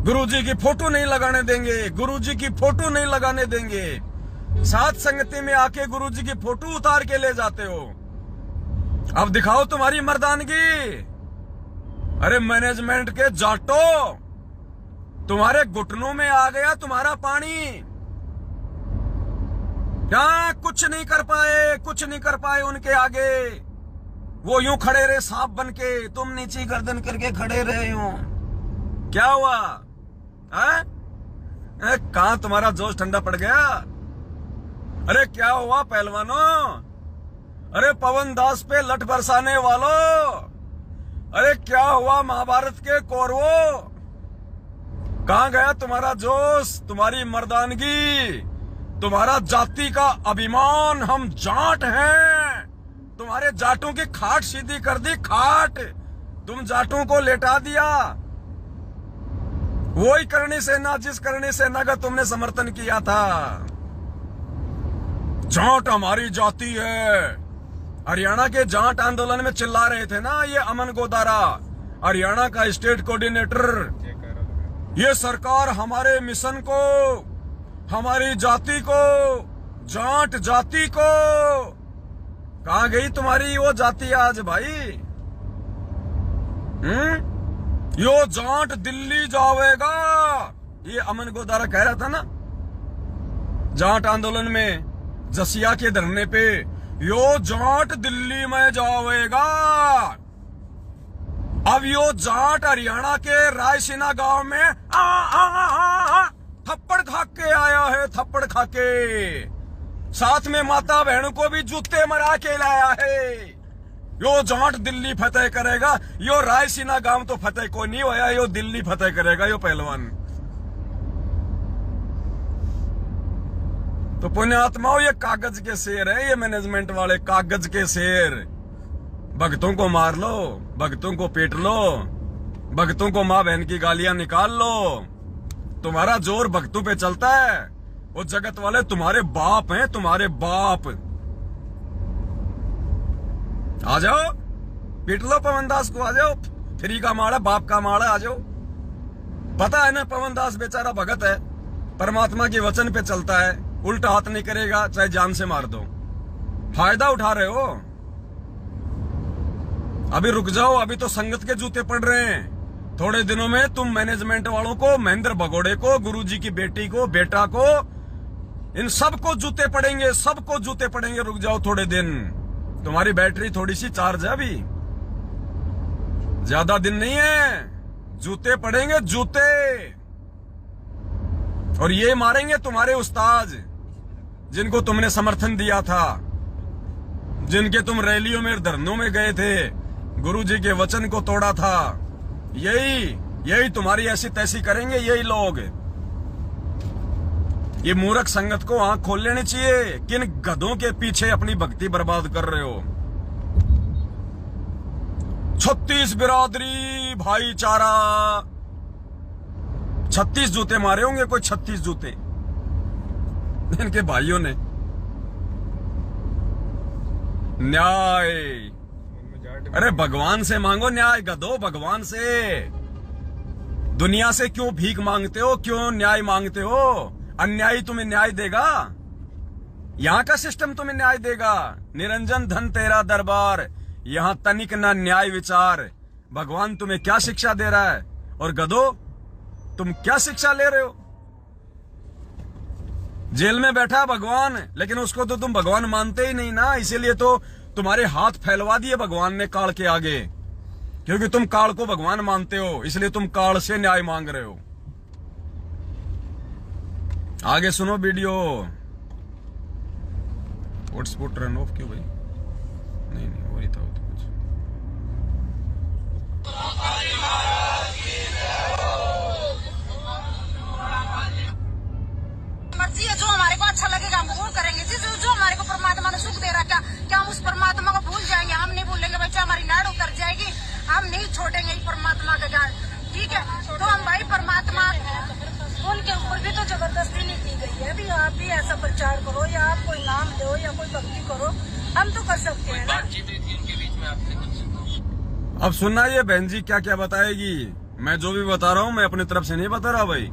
गुरुजी की फोटो नहीं लगाने देंगे, गुरुजी की फोटो नहीं लगाने देंगे। साथ संगति में आके गुरुजी की फोटो उतार के ले जाते हो। अब दिखाओ तुम्हारी मर्दानगी। अरे मैनेजमेंट के जाटो, तुम्हारे घुटनों में आ गया तुम्हारा पानी। क्या कुछ नहीं कर पाए, कुछ नहीं कर पाए उनके आगे। वो यूं खड़े रहे सांप बन के, तुम नीची गर्दन करके खड़े रहे हो। क्या हुआ? कहां तुम्हारा जोश ठंडा पड़ गया? अरे क्या हुआ पहलवानों? अरे पवन दास पे लठ बरसाने वालों, अरे क्या हुआ महाभारत के कौरवों? कहां गया तुम्हारा जोश, तुम्हारी मर्दानगी, तुम्हारा जाति का अभिमान? हम जाट हैं। तुम्हारे जाटों की खाट सीधी कर दी, खाट। तुम जाटों को लेटा दिया। वही करनी सेना, जिस करनी सेना का तुमने समर्थन किया था। जाट हमारी जाति है। हरियाणा के जाट आंदोलन में चिल्ला रहे थे ना ये अमन गोदारा, हरियाणा का स्टेट कोऑर्डिनेटर। ये सरकार हमारे मिशन को, हमारी जाति को, जाट जाति को, कहां गई तुम्हारी वो जाति आज भाई? यो जाट दिल्ली जावेगा, ये अमन गोदारा कह रहा था ना जाट आंदोलन में, जसिया के धरने पे, यो जाट दिल्ली में जावेगा। अब यो जाट हरियाणा के रायसीना गांव में थप्पड़ खा के आया है, थप्पड़ खा के। साथ में माता बहनों को भी जूते मरा के लाया है। यो जाट दिल्ली फतेह करेगा। यो रायसीना गांव तो फतेह कोई नहीं होया, यो दिल्ली फतेह करेगा यो पहलवान। तो पुण्यात्माओं, ये कागज के शेर है, ये मैनेजमेंट वाले कागज के शेर। भक्तों को मार लो, भक्तों को पीट लो, भक्तों को माँ बहन की गालियां निकाल लो। तुम्हारा जोर भक्तों पे चलता है। वो जगत वाले तुम्हारे बाप हैं, तुम्हारे बाप। आ जाओ, पीट लो पवन दास को, आ जाओ। फ्री का माड़ा, बाप का माड़ा, आ जाओ। पता है ना पवन दास बेचारा भगत है, परमात्मा के वचन पे चलता है, उल्टा हाथ नहीं करेगा, चाहे जान से मार दो। फायदा उठा रहे हो। अभी रुक जाओ, अभी तो संगत के जूते पड़ रहे हैं। थोड़े दिनों में तुम मैनेजमेंट वालों को, महेंद्र भगोड़े को, गुरुजी की बेटी को, बेटा को, इन सबको जूते पड़ेंगे, सबको जूते पड़ेंगे। रुक जाओ थोड़े दिन, तुम्हारी बैटरी थोड़ी सी चार्ज है, अभी ज्यादा दिन नहीं है। जूते पड़ेंगे, जूते। और ये मारेंगे तुम्हारे उस्ताद, जिनको तुमने समर्थन दिया था, जिनके तुम रैलियों में, धरनों में गए थे, गुरुजी के वचन को तोड़ा था। यही तुम्हारी ऐसी तैसी करेंगे यही लोग। ये मूर्ख संगत को आंख खोल लेनी चाहिए। किन गधों के पीछे अपनी भक्ति बर्बाद कर रहे हो? 36 बिरादरी भाईचारा, 36 जूते मारे होंगे, कोई 36 जूते इनके भाइयों ने। न्याय, अरे भगवान से मांगो न्याय, गधो, भगवान से। दुनिया से क्यों भीख मांगते हो, क्यों न्याय मांगते हो? अन्यायी तुम्हें न्याय देगा? यहाँ का सिस्टम तुम्हें न्याय देगा। निरंजन धन तेरा दरबार, यहाँ तनिक ना न्याय विचार। भगवान तुम्हें क्या शिक्षा दे रहा है और गधो तुम क्या शिक्षा ले रहे हो? जेल में बैठा भगवान, लेकिन उसको तो तुम भगवान मानते ही नहीं ना, इसीलिए तो तुम्हारे हाथ फैलवा दिए भगवान ने काल के आगे, क्योंकि तुम काल को भगवान मानते हो, इसलिए तुम काल से न्याय मांग रहे हो। आगे सुनो वीडियो। हॉटस्पॉट रन ऑफ क्यों भाई? नहीं नहीं वही था, वो तो कुछ मर्जी है। जो हमारे को अच्छा लगेगा हम वो करेंगे। जो हमारे को परमात्मा ने सुख दे रहा, क्या हम उस परमात्मा को भूल जाएंगे? हम नहीं भूलेंगे बच्चा, हमारी नाड़ उतर जाएगी, हम नहीं छोड़ेंगे परमात्मा का ज्ञान। ठीक है, तो हम भाई परमात्मा उनके ऊपर भी तो जबरदस्ती नहीं की गई है। अभी आप भी ऐसा प्रचार करो या आप कोई नाम दो या कोई भक्ति करो, हम तो कर सकते हैं ना। बातचीत हुई थी उनके बीच में आपने कुछ? अब सुनना ये बहन जी क्या क्या बताएगी। मैं जो भी बता रहा हूं मैं अपनी तरफ से नहीं बता रहा भाई।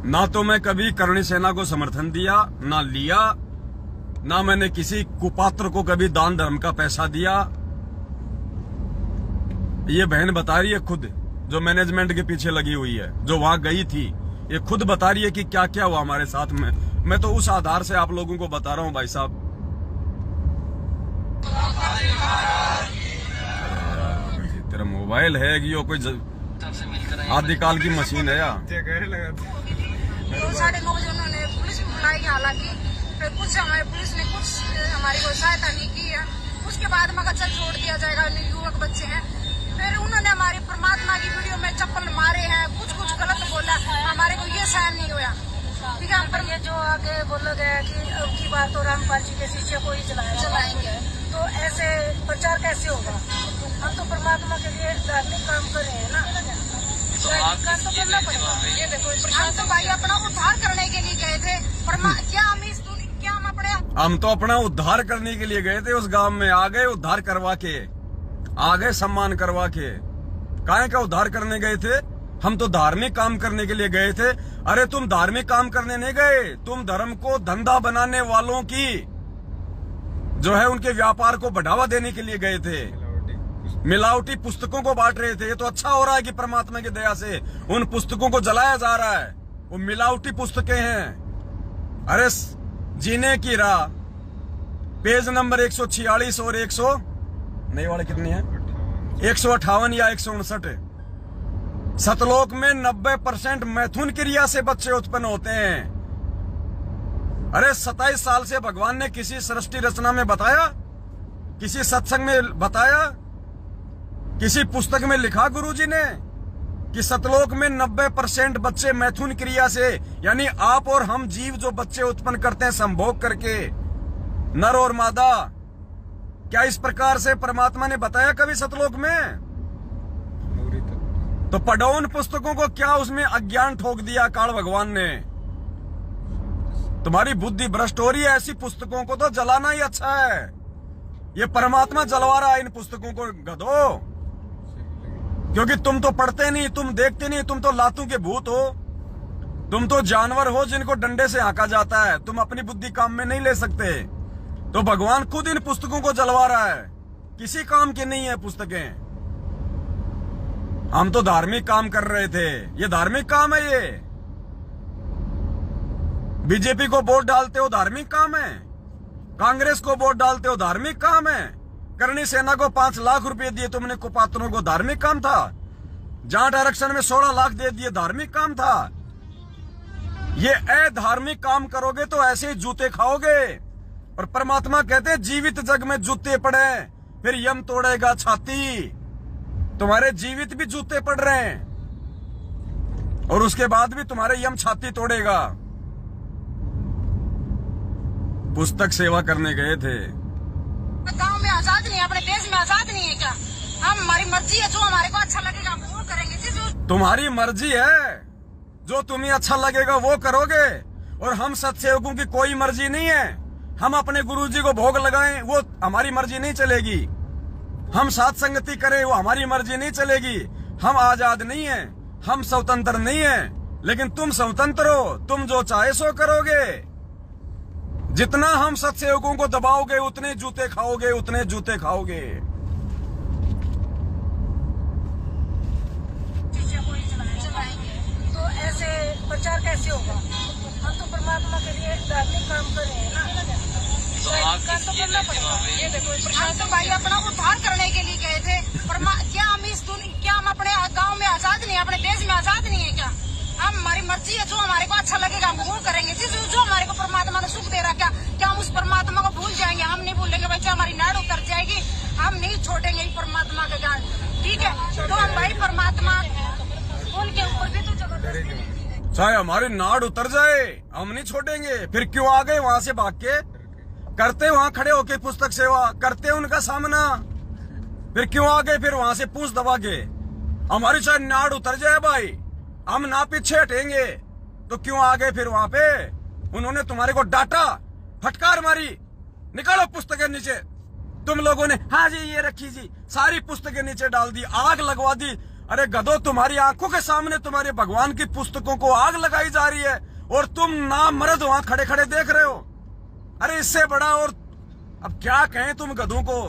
ना तो मैं कभी करणी सेना को समर्थन दिया ना लिया, ना मैंने किसी कुपात्र को कभी दान धर्म का पैसा दिया। ये बहन बता रही है खुद, जो मैनेजमेंट के पीछे लगी हुई है, जो वहां गई थी, ये खुद बता रही है कि क्या क्या हुआ हमारे साथ में। मैं तो उस आधार से आप लोगों को बता रहा हूं भाई साहब। तेरा मोबाइल है कि यो कोई आदिकाल की मशीन है या? तो 9:30 बजे उन्होंने पुलिस भी बुलाई, हालांकि फिर कुछ हमारे पुलिस ने कुछ हमारी कोई सहायता नहीं की है। उसके बाद मगर चल छोड़ दिया जाएगा, युवक बच्चे हैं। फिर उन्होंने हमारी परमात्मा की वीडियो में चप्पल मारे हैं, कुछ गलत बोला, हमारे को ये सहन नहीं हुआ। ठीक है, पर ये जो आगे बोला गया कि अब की बात तो रामपाल जी के शिष्य को ही चलाएंगे, तो ऐसे प्रचार कैसे होगा? हम तो परमात्मा के लिए धार्मिक काम कर रहे हैं ना, तो करना पड़ेगा। ये देखो, हम तो भाई अपना उद्धार करने के लिए गए थे। हम तो अपना उद्धार करने के लिए गए थे उस गांव में, आ गए उद्धार करवा के, आ गए सम्मान करवा के। काहे का उद्धार करने गए थे? हम तो धार्मिक काम करने के लिए गए थे। अरे तुम धार्मिक काम करने नहीं गए, तुम धर्म को धंधा बनाने वालों की जो है उनके व्यापार को बढ़ावा देने के लिए गए थे। मिलावटी पुस्तकों को बांट रहे थे। ये तो अच्छा हो रहा है कि परमात्मा की दया से उन पुस्तकों को जलाया जा रहा है। वो मिलावटी पुस्तकें हैं। अरे जीने की राह पेज नंबर 146 और 100 नई वाले कितनी है? 158 या 159। सतलोक में 90% मैथुन क्रिया से बच्चे उत्पन्न होते हैं। अरे 27 साल से भगवान ने किसी सृष्टि रचना में बताया, किसी सत्संग में बताया, किसी पुस्तक में लिखा गुरुजी ने कि सतलोक में 90% बच्चे मैथुन क्रिया से, यानी आप और हम जीव जो बच्चे उत्पन्न करते हैं संभोग करके, नर और मादा, क्या इस प्रकार से परमात्मा ने बताया कभी सतलोक में? तो पढ़ो उन पुस्तकों को। क्या उसमें अज्ञान ठोक दिया काल भगवान ने? तुम्हारी बुद्धि भ्रष्ट हो रही है। ऐसी पुस्तकों को तो जलाना ही अच्छा है। ये परमात्मा जलवा रहा है इन पुस्तकों को गधो, क्योंकि तुम तो पढ़ते नहीं, तुम देखते नहीं, तुम तो लातों के भूत हो, तुम तो जानवर हो जिनको डंडे से हाँका जाता है। तुम अपनी बुद्धि काम में नहीं ले सकते। तो भगवान खुद इन पुस्तकों को जलवा रहा है। किसी काम की नहीं है पुस्तकें। हम तो धार्मिक काम कर रहे थे। ये धार्मिक काम है। ये बीजेपी को वोट डालते हो, धार्मिक काम है। कांग्रेस को वोट डालते हो, धार्मिक काम है। करणी सेना को 5 लाख रुपए दिए तुमने कुपात्रों को, धार्मिक काम था। जाट आरक्षण में 16 लाख दे दिए, धार्मिक काम था। ये अधार्मिक काम करोगे तो ऐसे ही जूते खाओगे। और परमात्मा कहते हैं जीवित जग में जूते पड़े फिर यम तोड़ेगा छाती। तुम्हारे जीवित भी जूते पड़ रहे हैं और उसके बाद भी तुम्हारे यम छाती तोड़ेगा। पुस्तक सेवा करने गए थे। गांव में आजाद नहीं है, अपने देश में आजाद नहीं है क्या? हम हमारी मर्जी है, जो हमारे को अच्छा लगेगा हम वो करेंगे। तुम्हारी मर्जी है, जो तुम्हें अच्छा लगेगा वो करोगे। और हम सत्सेवकों की कोई मर्जी नहीं है। हम अपने गुरुजी को भोग लगाएं वो हमारी मर्जी नहीं चलेगी। हम साथ संगति करें वो हमारी मर्जी नहीं चलेगी। हम आजाद नहीं है, हम स्वतंत्र नहीं है। लेकिन तुम स्वतंत्र हो, तुम जो चाहे सो करोगे। जितना हम सत्सेवकों को दबाओगे उतने जूते खाओगे, उतने जूते खाओगे। तो ऐसे प्रचार कैसे होगा? हम तो परमात्मा के लिए धार्मिक काम कर रहे हैं ना, तो आप किस लिए गए थे वहाँ पे? ये देखो, हम तो भाई अपना उद्धार करने के लिए गए थे। क्या हम इस दुनिया, क्या हम अपने गांव में आजाद नहीं है, अपने देश में आजाद नहीं है क्या? हम, हमारी मर्जी है, जो हमारे को अच्छा लगेगा हम वो करेंगे। जो हमारे को परमात्मा ने सुख दे रहा, क्या हम उस परमात्मा को भूल जाएंगे? हम नहीं भूलेंगे भाई, हमारी नाड़ उतर जाएगी, हम नहीं छोड़ेंगे परमात्मा का ज्ञान, ठीक है? तो हम भाई परमात्मा उनके ऊपर भी तो जबरदस्ती, चाहे हमारी नाड़ उतर जाए हम नहीं छोड़ेंगे। फिर क्यों आ गए वहां से भाग के? करते वहां खड़े होके पुस्तक सेवा, करते उनका सामना, फिर क्यों आ गए? फिर वहां से पूछ दबा के हमारी चाहे नाड़ उतर जाए भाई, हम ना पीछे हटेंगे, तो क्यों आ गए फिर वहां पे? उन्होंने तुम्हारे को डांटा, फटकार मारी, निकालो पुस्तकें नीचे। तुम लोगों ने हाँ जी ये रखी जी, सारी पुस्तकें नीचे डाल दी, आग लगवा दी। अरे गधो, तुम्हारी आंखों के सामने तुम्हारे भगवान की पुस्तकों को आग लगाई जा रही है और तुम ना मर्द वहां खड़े खड़े देख रहे हो। अरे इससे बड़ा और अब क्या कहें तुम गधों को?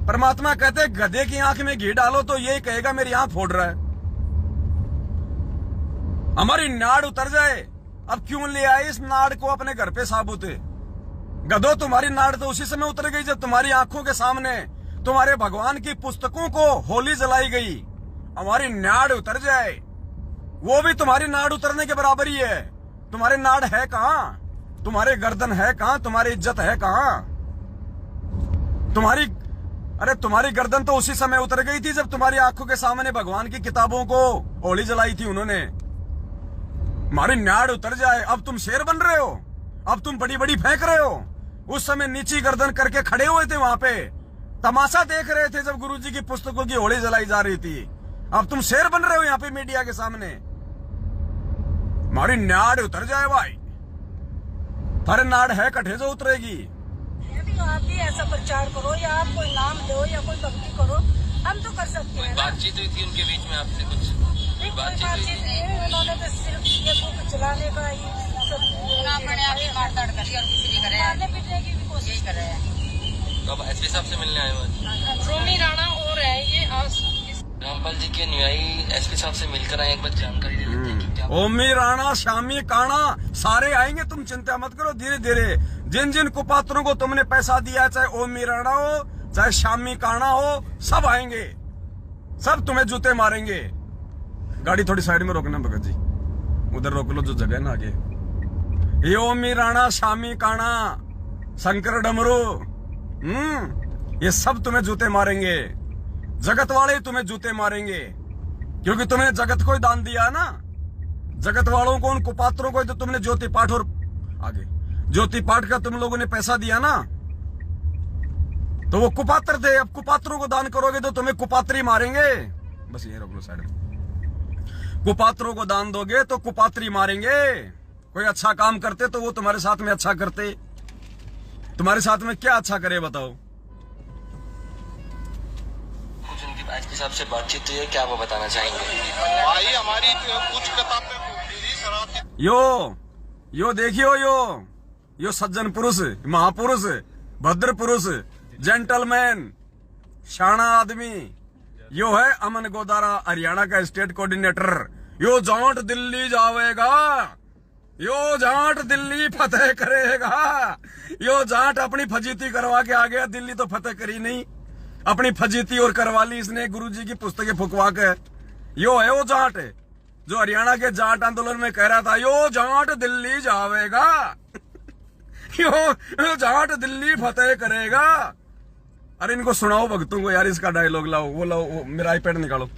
परमात्मा कहते गधे की आंख में घी डालो तो यही कहेगा मेरी आंख फोड़ रहा है। हमारी नाड़ उतर जाए, अब क्यों ले आए इस नाड़ को अपने घर पे साबुत? गधो, तुम्हारी नाड़ तो उसी समय उतर गई जब तुम्हारी आंखों के सामने तुम्हारे भगवान की पुस्तकों को होली जलाई गई। हमारी नाड़ उतर जाए, वो भी तुम्हारी नाड़ उतरने के बराबर ही है। तुम्हारे नाड़ है कहां? तुम्हारे गर्दन है कहां? तुम्हारी इज्जत है कहां? तुम्हारी गर्दन तो उसी समय उतर गई थी जब तुम्हारी आंखों के सामने भगवान की किताबों को होली जलाई थी उन्होंने। हमारी नाड़ उतर जाए, अब तुम शेर बन रहे हो, अब तुम बड़ी बड़ी फेंक रहे हो। उस समय नीची गर्दन करके खड़े हुए थे वहां पे, तमाशा देख रहे थे जब गुरुजी की पुस्तकों की होली जलाई जा रही थी। अब तुम शेर बन रहे हो यहाँ पे मीडिया के सामने। हमारी नाड़ उतर जाए भाई, थारे नाड़ है कठे जो उतरेगी। आप भी ऐसा प्रचार करो, या आप कोई नाम दो या कोई भक्ति करो, हम तो कर सकते हैं। बातचीत हुई थी उनके बीच में आपसे कुछ? कोई बातचीत नहीं, उन्होंने तो सिर्फ ये बुक चलाने का ही सब मारधाड़ करी और कुछ नहीं करे, मारने पीटने की भी कोशिश कर रहे हैं। तो अब एसपी साहब से मिलने आए हुए? रोमी राणा और है ये रामपाल जी के अनुयायी एसपी साहब से मिलकर आए, एक बार जानकारी दे देते हैं कि क्या? ओमी राणा, श्यामी काणा, सारे आएंगे, तुम चिंता मत करो। धीरे धीरे जिन जिन कुपात्रों को तुमने पैसा दिया, चाहे ओमी राणा हो चाहे श्यामी काणा हो, सब आएंगे, सब तुम्हें जूते मारेंगे। गाड़ी थोड़ी साइड में रोकना भगत जी, उधर रोक लो जो जगह है ना आगे। ये ओमी राणा, श्यामी काणा, शंकर डमरू, ये सब तुम्हें जूते मारेंगे। जगत वाले तुम्हें जूते मारेंगे, क्योंकि तुमने जगत को ही दान दिया है ना। जगत वालों को, उन कुपात्रों को तो तुमने ज्योति पाठ और आगे ज्योति पाठ का तुम लोगों ने पैसा दिया ना, तो वो कुपात्र थे। अब कुपात्रों को दान करोगे तो तुम्हें कुपात्री मारेंगे। बस ये रोक लो साइड में। कुपात्रों को दान दोगे तो कुपात्री मारेंगे। कोई अच्छा काम करते तो वो तुम्हारे साथ में अच्छा करते। तुम्हारे साथ में क्या अच्छा करे बताओ? कुछ उनकी एसपी साहब से बातचीत हुई है, क्या वो बताना चाहेंगे? भाई हमारी कुछ किताबें यो देखियो, यो सज्जन पुरुष, महापुरुष, भद्र पुरुष, जेंटलमैन, शाना आदमी, यो है अमन गोदारा, हरियाणा का स्टेट कोऑर्डिनेटर। यो जाट दिल्ली जावेगा, यो जाट दिल्ली फतेह करेगा। यो जाट अपनी फजीती करवा के आ गया, दिल्ली तो फतेह करी नहीं, अपनी फजीती और करवा ली इसने गुरुजी की पुस्तकें फुकवा के। यो है वो जाट जो हरियाणा के जाट आंदोलन में कह रहा था, यो जाट दिल्ली जावेगा, यो जाट दिल्ली फतेह करेगा। अरे इनको सुनाओ भक्तों को यार, इसका डायलॉग लाओ, वो लाओ, वो मेरा आईपैड निकालो,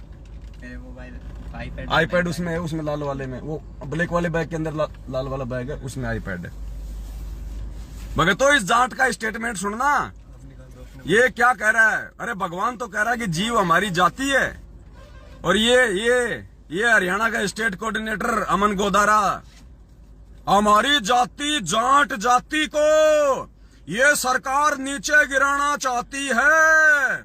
आईपैड उसमें है, उसमें लाल वाले में, वो ब्लैक वाले बैग के अंदर लाल वाला बैग है, उसमें आईपैड है। भगतो इस जाट का स्टेटमेंट सुनना, ये क्या कह रहा है? अरे भगवान तो कह रहा है कि जीव हमारी जाति है, और ये हरियाणा का स्टेट कोऑर्डिनेटर अमन गोदारा, हमारी जाति, जाट जाति को ये सरकार नीचे गिराना चाहती है।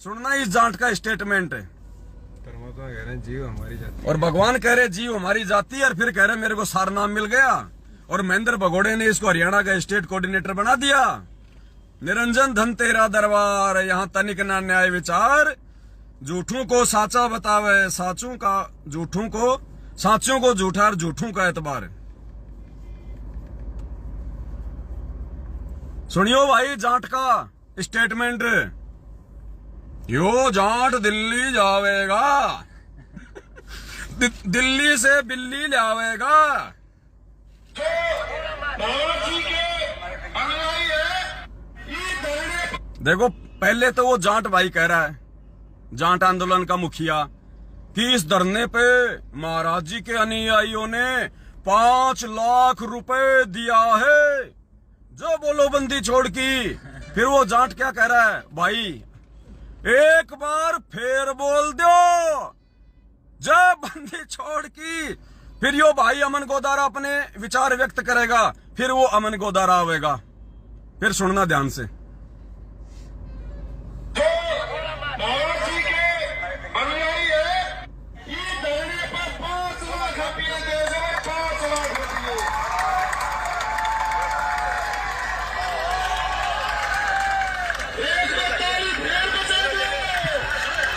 सुनना इस जाट का स्टेटमेंट। परमात्मा कह रहे हैं जीव हमारी जाति, और भगवान कह रहे जीव हमारी जाति, और फिर कह रहे मेरे को सार नाम मिल गया। और महेंद्र भगोड़े ने इसको हरियाणा का स्टेट कोऑर्डिनेटर बना दिया। निरंजन धन तेरा दरबार, यहाँ तनिक ना न्याय विचार, झूठों को साचा बतावे, साचों को झूठा और झूठों का एतबार। सुनियो भाई जाट का स्टेटमेंट, यो जाट दिल्ली जावेगा, दिल्ली से बिल्ली लावेगा। देखो पहले तो वो जाट भाई कह रहा है, जाट आंदोलन का मुखिया, कि इस धरने पे महाराज जी के अनुयायियों ने 5 लाख रुपए दिया है, जो बोलोबंदी छोड़ की। फिर वो जाट क्या कह रहा है, भाई एक बार फिर बोल दो, जब बंदी छोड़ की। फिर यो भाई अमन गोदारा अपने विचार व्यक्त करेगा, फिर वो अमन गोदारा आवेगा। फिर सुनना ध्यान से।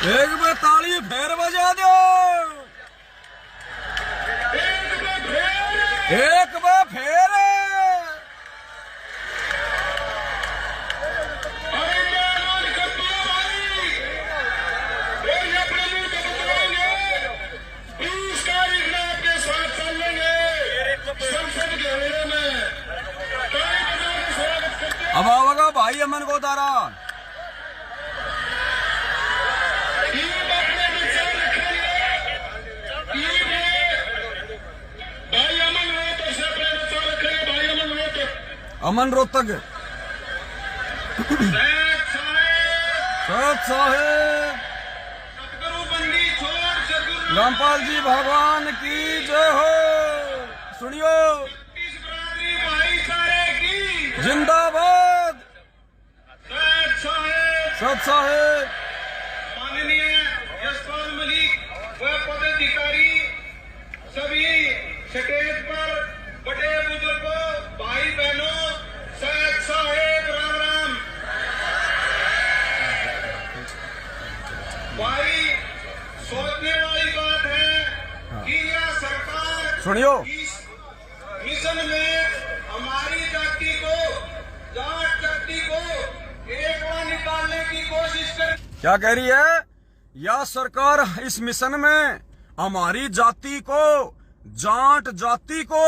एक बार ताली फेर बजा दो, एक बार फेर। अब आवेगा भाई अमन गोदारा। अमन रोहतक साहेब, रामपाल जी भगवान की जय हो। सुनियो, जिंदाबाद सत साहेब। माननीय यशपाल मलिक व पदाधिकारी सभी स्टेज पर बड़े बुजुर्गों, भाई बहनों, सैयद साहेब राम राम। भाई सोचने वाली बात है कि यह सरकार सुनियो, इस मिशन में हमारी जाति को, जाट जाति को एकवा निकालने की कोशिश कर। क्या कह रही है? यह सरकार इस मिशन में हमारी जाति को, जाट जाति को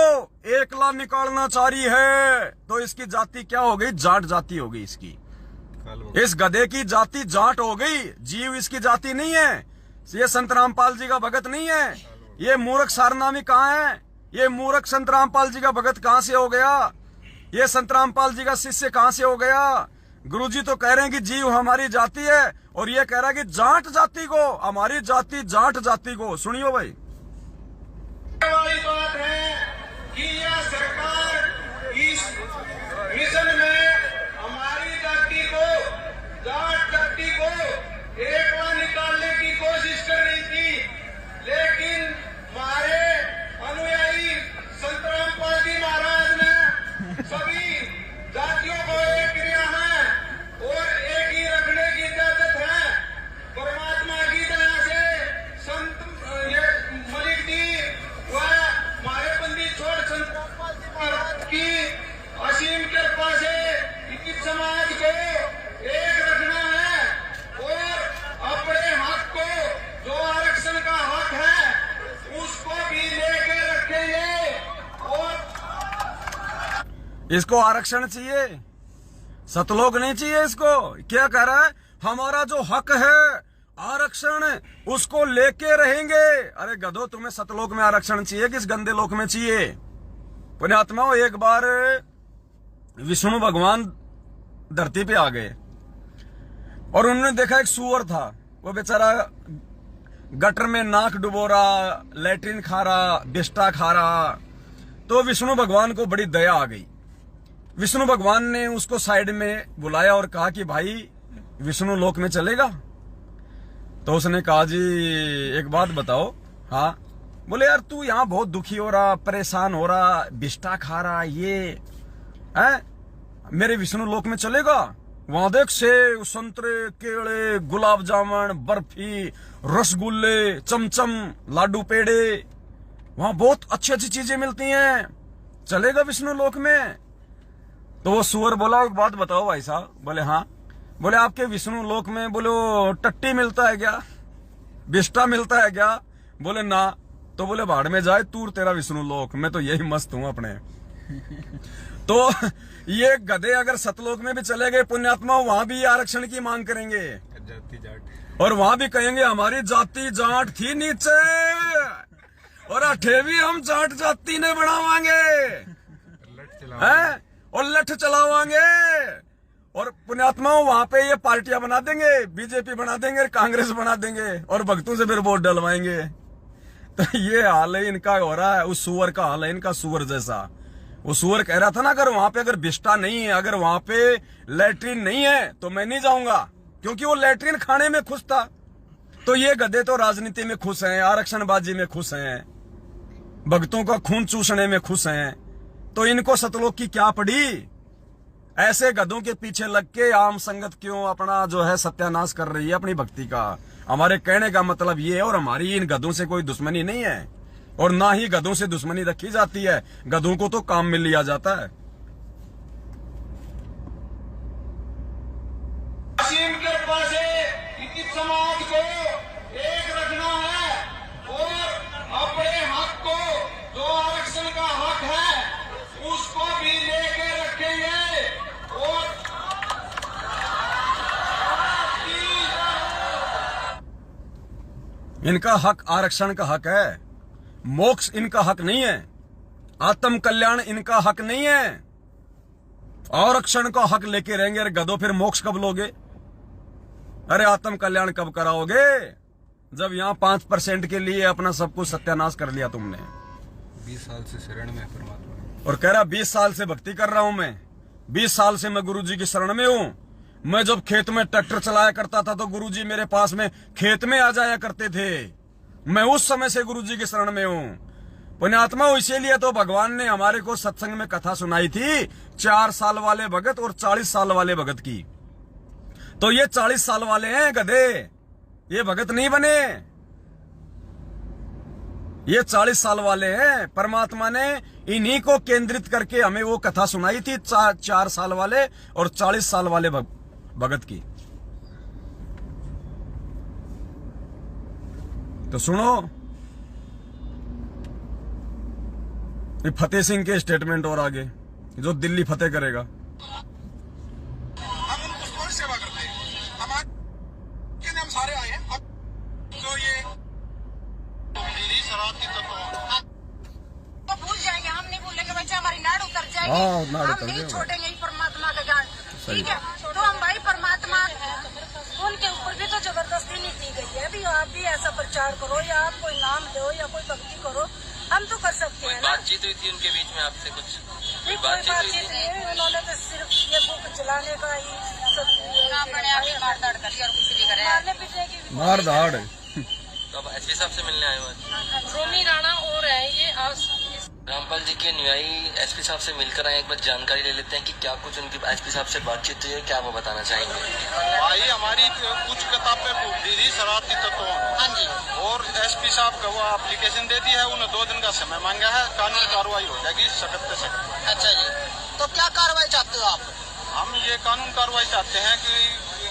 एकला निकालना चाह रही है। तो इसकी जाति क्या हो गई? जाट जाति हो गई इसकी। इस गधे की जाति जाट हो गई। जीव इसकी जाति नहीं है। ये संत रामपाल जी का भगत नहीं है। ये मूर्ख सारनामी कहाँ है? ये मूर्ख संत रामपाल जी का भगत कहाँ से हो गया? ये संत रामपाल जी का शिष्य कहाँ से हो गया? गुरुजी तो कह रहे हैं कि जीव हमारी जाति है, और ये कह रहा है कि जाट जाति को, हमारी जाति जाट जाति को। सुनियो भाई, वाली बात है कि यह सरकार इस मिशन में हमारी जाति को, जाट जाति को एकवा निकालने की कोशिश कर रही थी, लेकिन हमारे अनुयायी संत रामपाल जी महाराज ने सभी जातियों को एक किया है और एक ही रखने की इजाजत है। परमात्मा की दया से संत मलिक जी व हमारे बंदी छोड़ संत रामपाल जी महाराज की असीम कृपा से इस समाज को एक रखना है और अपने हक को, जो आरक्षण का हक है, उसको भी लेके रखेंगे। और इसको आरक्षण चाहिए, सतलोक नहीं चाहिए इसको। क्या कह रहा है? हमारा जो हक है आरक्षण, उसको लेके रहेंगे। अरे गधो, तुम्हें सतलोक में आरक्षण चाहिए, किस गंदे लोक में चाहिए? पुण्यात्माओं, एक बार विष्णु भगवान धरती पे आ गए और उन्होंने देखा एक सूअर था। वो बेचारा गटर में नाक डुबो रहा, लैट्रिन खा रहा, बिस्टा खा रहा। तो विष्णु भगवान को बड़ी दया आ गई। विष्णु भगवान ने उसको साइड में बुलाया और कहा कि भाई विष्णु लोक में चलेगा? तो उसने कहा जी एक बात बताओ। हाँ, बोले यार तू यहाँ बहुत दुखी हो रहा, परेशान हो रहा, बिस्टा खा रहा, ये है मेरे विष्णु लोक में चलेगा? वहां देख सेब, संतरे, केले, गुलाब जामुन, बर्फी, रसगुल्ले, चमचम, लाडू पेड़े, वहां बहुत अच्छी अच्छी चीजें मिलती हैं, चलेगा विष्णु लोक में? तो वो सुअर बोला एक बात बताओ भाई साहब। बोले हाँ। बोले आपके विष्णु लोक में बोले वो टट्टी मिलता है क्या, बिस्टा मिलता है क्या? बोले ना। तो बोले भाड़ में जाए तूर तेरा विष्णु लोक, मैं तो यही मस्त हूं अपने। तो ये गधे अगर सतलोक में भी चले गए पुण्यात्मा, वहां भी आरक्षण की मांग करेंगे जाति जाट, और वहां भी कहेंगे हमारी जाति जाट थी नीचे और अठेवी हम जाट जाति ने बढ़ावांगे, लट हैं चला और लठ चलावांगे। और पुण्यात्माओं वहां पे ये पार्टियां बना देंगे, बीजेपी बना देंगे, कांग्रेस बना देंगे और भक्तों से फिर वोट डलवाएंगे। तो ये हाल है इनका हो रहा है, उस सुअर का हाल है इनका, सुअर जैसा। वो सुअर कह रहा था ना अगर वहां पे अगर बिस्टा नहीं है, अगर वहां पे लैट्रिन नहीं है तो मैं नहीं जाऊंगा, क्योंकि वो लैट्रिन खाने में खुश था। तो ये गधे तो राजनीति में खुश हैं, आरक्षणबाजी में खुश हैं, भक्तों का खून चूसने में खुश हैं। तो इनको सतलोक की क्या पड़ी? ऐसे गधों के पीछे लग के आम संगत क्यों अपना जो है सत्यानाश कर रही है अपनी भक्ति का? हमारे कहने का मतलब ये है, और हमारी इन गधों से कोई दुश्मनी नहीं है और ना ही गधों से दुश्मनी रखी जाती है। गधों को तो काम में लिया जाता है। के पास इस समाज को एक रखना है और अपने हक को, जो आरक्षण का हक है, उसको भी लेके रखेंगे। और इनका हक आरक्षण का हक है, मोक्ष इनका हक नहीं है, आत्म कल्याण इनका हक नहीं है। आरक्षण का हक लेके रहेंगे। अरे गधों फिर मोक्ष कब लोगे? अरे आत्म कल्याण कब कराओगे? जब यहाँ 5% के लिए अपना सब कुछ सत्यानाश कर लिया तुमने। 20 साल से शरण में परमात्मा। और कह रहा 20 साल से भक्ति कर रहा हूं मैं, 20 साल से मैं गुरुजी की शरण में हूं। मैं जब खेत में ट्रैक्टर चलाया करता था तो गुरुजी मेरे पास में खेत में आ जाया करते थे। मैं उस समय से गुरुजी की शरण में हूं। पुण्यात्मा, इसीलिए तो भगवान ने हमारे को सत्संग में कथा सुनाई थी 4 साल वाले भगत और 40 साल वाले भगत की। तो ये 40 साल वाले हैं गधे, ये भगत नहीं बने, ये 40 साल वाले हैं। परमात्मा ने इन्हीं को केंद्रित करके हमें वो कथा सुनाई थी 4 साल वाले और 40 साल वाले भगत की। तो सुनो ये फतेह सिंह के स्टेटमेंट और आगे, जो दिल्ली फतेह करेगा। हम उनको कौन सेवा करते हैं? हमारे हम सारे आए हैं। तो ये शरारती तो भूल जाएंगे, हम नहीं भूलेंगे बच्चे, हमारी नाड़ उतर हाँ, जाएगी, नाड़ हम उतर नहीं जाएगी। छोड़ेंगे ही परमात्मा का ज्ञान। ठीक है, तो हम भाई परमात्मा उनके ऊपर भी तो जबरदस्ती नहीं की गई है। अभी आप भी ऐसा प्रचार करो या आप कोई नाम दो या कोई भक्ति करो, हम तो कर सकते हैं ना। बातचीत हुई थी उनके बीच में आपसे कुछ? नहीं, कोई बातचीत नहीं है। उन्होंने तो सिर्फ ये बुक चलाने का ही सब मार धाड़ करी और कुछ नहीं करे, मारने पीटने की मार धाड़। तो अब एसपी साहब से मिलने आए हो आज? रोमी राणा और है ये रामपाल जी के अनुयायी एसपी साहब से मिलकर आए, एक बार जानकारी ले लेते हैं कि क्या कुछ उनकी एसपी साहब से बातचीत हुई है, क्या वो बताना चाहेंगे? भाई हमारी कुछ किताबें फूट दी थी शरारती तत्वों। हाँ जी। और एसपी साहब का वो एप्लीकेशन दे दी है, उन्हें 2 दिन का समय मांगा है, कानूनी कार्रवाई हो जाएगी सख्त से सख्त। अच्छा जी, तो क्या कार्रवाई चाहते हो आप? हम ये कानून कार्रवाई चाहते हैं कि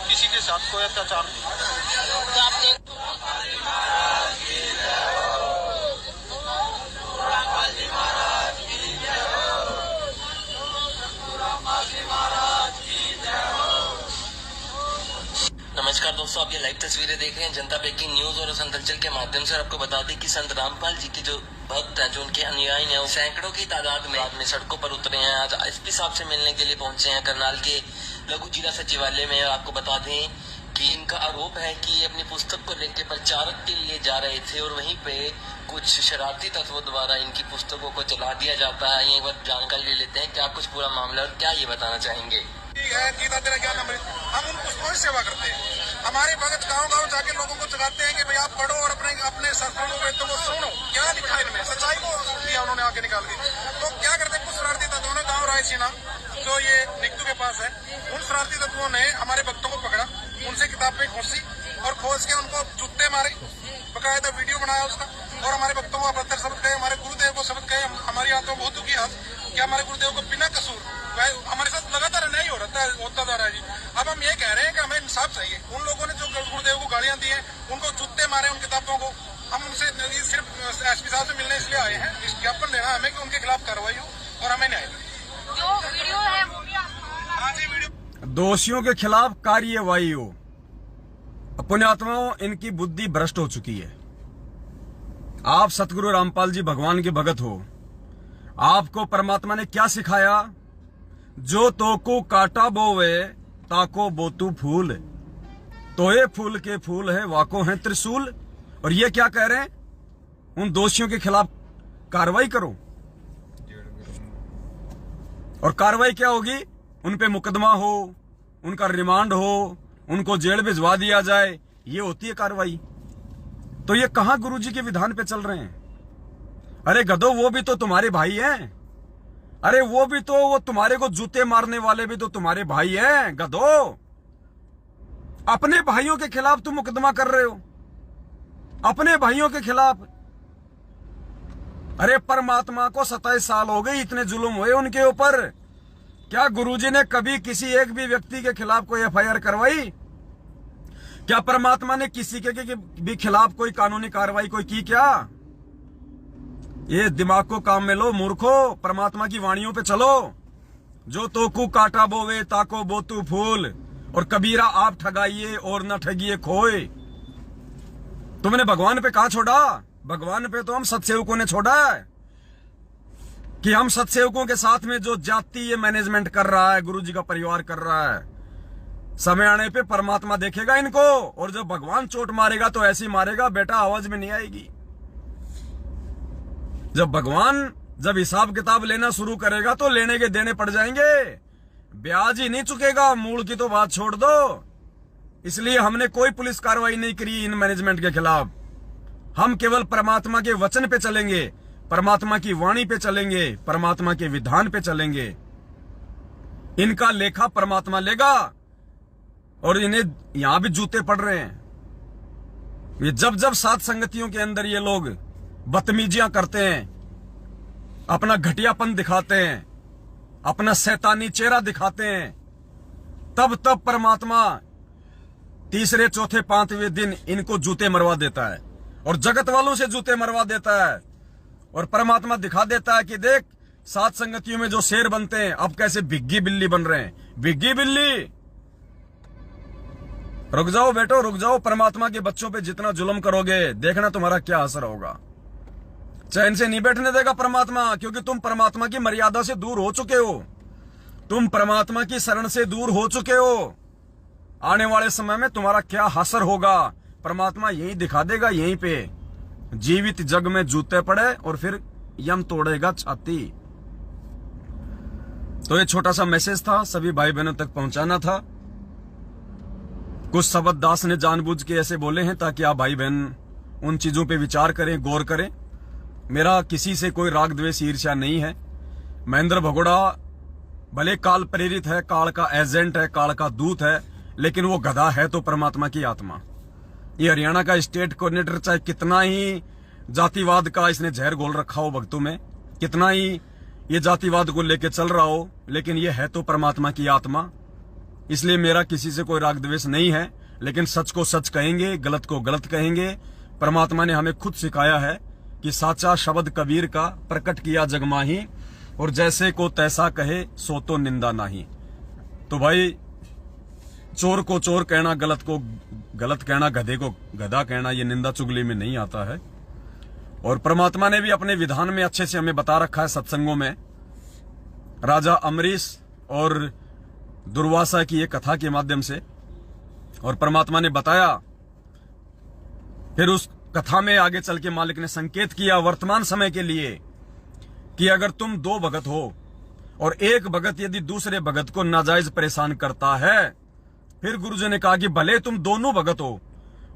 किसी के साथ कोई अत्याचार नहीं। नमस्कार दोस्तों, आप ये लाइव तस्वीरें देख रहे हैं जनता ब्रेकिंग न्यूज और संतलचल के माध्यम से। आपको बता दें कि संत रामपाल जी के जो भक्त हैं, जो उनके अनुयायी हैं, वो सैकड़ों की तादाद में सड़कों पर उतरे हैं। आज एसपी साहब से मिलने के लिए पहुंचे हैं करनाल के लघु जिला सचिवालय में। आपको बता दें कि इनका आरोप है कि ये अपनी पुस्तक को लेकर प्रचारक के लिए जा रहे थे और वहीं पे कुछ शरारती तत्वों द्वारा इनकी पुस्तकों को जला दिया जाता है। ये एक बार जानकारी ले लेते हैं क्या कुछ पूरा मामला और क्या ये बताना चाहेंगे। ठीक है, गीता तेरा क्या नंबर? हम उनको कौन सेवा करते हैं? हमारे भगत गांव गांव जाके लोगों को जगाते हैं कि भाई आप पढ़ो और अपने शास्त्रों वेदों को सुनो। क्या लिखा है इनमें? सच्चाई को दिया उन्होंने आगे निकाल के। तो क्या करते कुछ शरारती तत्वों ने गाँव रायसीना जो ये निकटू के पास है, उन शरारती तत्वों ने हमारे भक्तों को पकड़ा, उनसे किताब पे घुसी और खोज के उनको जूते मारे, बकायदा वीडियो बनाया उसका, और हमारे भक्तों को अपहत्तर शब्द कहे, हमारे गुरुदेव को शब्द कहे। हमारी आत्मा बहुत दुखी है कि हमारे गुरुदेव को बिना कसूर हमारे साथ लगातार नहीं होता जा रहा है जी। अब हम ये कह रहे हैं कि हमें इंसाफ चाहिए। उन लोगों ने जो गुरुदेव को गालियां दी हैं, उनको जूते मारे उन किताबों को, हम उनसे सिर्फ एसपी साहब से मिलने इसलिए आए हैं, इस ज्ञापन देना हमें कि उनके खिलाफ कार्रवाई हो और हमें न्याय मिले। जो वीडियो है वो भी हाँ जी, वीडियो दोषियों के खिलाफ कार्यवाही हो। पुण्यात्माओं, इनकी बुद्धि भ्रष्ट हो चुकी है। आप सतगुरु रामपाल जी भगवान के भगत हो, आपको परमात्मा ने क्या सिखाया? जो तोको काटा बोवे ताको बोतू फूल, तोए फूल के फूल है वाको है त्रिशूल। और ये क्या कह रहे हैं? उन दोषियों के खिलाफ कार्रवाई करो। और कार्रवाई क्या होगी? उन पे मुकदमा हो, उनका रिमांड हो, उनको जेल भिजवा दिया जाए, ये होती है कार्रवाई। तो ये कहां गुरुजी के विधान पे चल रहे हैं? अरे गधो, वो भी तो तुम्हारे भाई हैं। अरे वो तुम्हारे को जूते मारने वाले भी तो तुम्हारे भाई हैं गधो। अपने भाइयों के खिलाफ तुम मुकदमा कर रहे हो, अपने भाइयों के खिलाफ। अरे परमात्मा को 27 साल हो गए, इतने जुल्म हुए उनके ऊपर। क्या गुरुजी ने कभी किसी एक भी व्यक्ति के खिलाफ कोई एफआईआर करवाई? क्या परमात्मा ने किसी के भी खिलाफ कोई कानूनी कार्रवाई कोई की क्या? ये दिमाग को काम में लो मूर्खो, परमात्मा की वाणियों पे चलो। जो तोकू काटा बोवे ताको बोतू फूल, और कबीरा आप ठगाइए और न ठगिए खोए। तुमने भगवान पे कहा छोड़ा? भगवान पे तो हम सत्सेवकों ने छोड़ा है कि हम सत्सेवकों के साथ में जो जाति ये मैनेजमेंट कर रहा है, गुरुजी का परिवार कर रहा है। समय आने पे परमात्मा देखेगा इनको, और जब भगवान चोट मारेगा तो ऐसी मारेगा बेटा आवाज में नहीं आएगी। जब हिसाब किताब लेना शुरू करेगा तो लेने के देने पड़ जाएंगे, ब्याज ही नहीं चुकेगा। मूल की तो बात छोड़ दो। इसलिए हमने कोई पुलिस कार्रवाई नहीं करी इन मैनेजमेंट के खिलाफ। हम केवल परमात्मा के वचन पे चलेंगे, परमात्मा की वाणी पे चलेंगे, परमात्मा के विधान पे चलेंगे। इनका लेखा परमात्मा लेगा, और इन्हें यहां भी जूते पड़ रहे हैं। ये जब सात संगतियों के अंदर ये लोग बदतमीजियां करते हैं, अपना घटियापन दिखाते हैं, अपना शैतानी चेहरा दिखाते हैं, तब परमात्मा तीसरे चौथे पांचवें दिन इनको जूते मरवा देता है, और जगत वालों से जूते मरवा देता है। और परमात्मा दिखा देता है कि देख, सात संगतियों में जो शेर बनते हैं अब कैसे भिग्गी बिल्ली बन रहे हैं। भिग्गी बिल्ली, रुक जाओ बेटो, रुक जाओ। परमात्मा के बच्चों पे जितना जुल्म करोगे देखना तुम्हारा क्या असर होगा। चैन से नहीं बैठने देगा परमात्मा, क्योंकि तुम परमात्मा की मर्यादा से दूर हो चुके हो, तुम परमात्मा की शरण से दूर हो चुके हो। आने वाले समय में तुम्हारा क्या असर होगा परमात्मा यही दिखा देगा। यहीं पे जीवित जग में जूते पड़े और फिर यम तोड़ेगा छाती। तो ये छोटा सा मैसेज था, सभी भाई बहनों तक पहुंचाना था। कुछ शब्द दास ने जानबूझ के ऐसे बोले हैं ताकि आप भाई बहन उन चीजों पे विचार करें, गौर करें। मेरा किसी से कोई राग द्वेष ईर्ष्या नहीं है। महेंद्र भगोड़ा भले काल प्रेरित है, काल का एजेंट है, काल का दूत है, लेकिन वो गधा है तो परमात्मा की आत्मा। ये हरियाणा का स्टेट कोऑर्डिनेटर चाहे कितना ही जातिवाद का इसने जहर घोल रखा हो भक्तों में, कितना ही ये जातिवाद को लेके चल रहा हो, लेकिन ये है तो परमात्मा की आत्मा। इसलिए मेरा किसी से कोई राग द्वेष नहीं है, लेकिन सच को सच कहेंगे, गलत को गलत कहेंगे। परमात्मा ने हमें खुद सिखाया है कि साचा शब्द कबीर का प्रकट किया जग माही, और जैसे को तैसा कहे सो तो निंदा नहीं। तो भाई, चोर को चोर कहना, गलत को गलत कहना, गधे को गधा कहना, ये निंदा चुगली में नहीं आता है। और परमात्मा ने भी अपने विधान में अच्छे से हमें बता रखा है सत्संगों में। राजा अमरीश और दुर्वासा की एक कथा के माध्यम से, और परमात्मा ने बताया, फिर उस कथा में आगे चल के मालिक ने संकेत किया वर्तमान समय के लिए कि अगर तुम दो भगत हो और एक भगत यदि दूसरे भगत को नाजायज परेशान करता है फिर गुरुजी ने कहा कि भले तुम दोनों भगत हो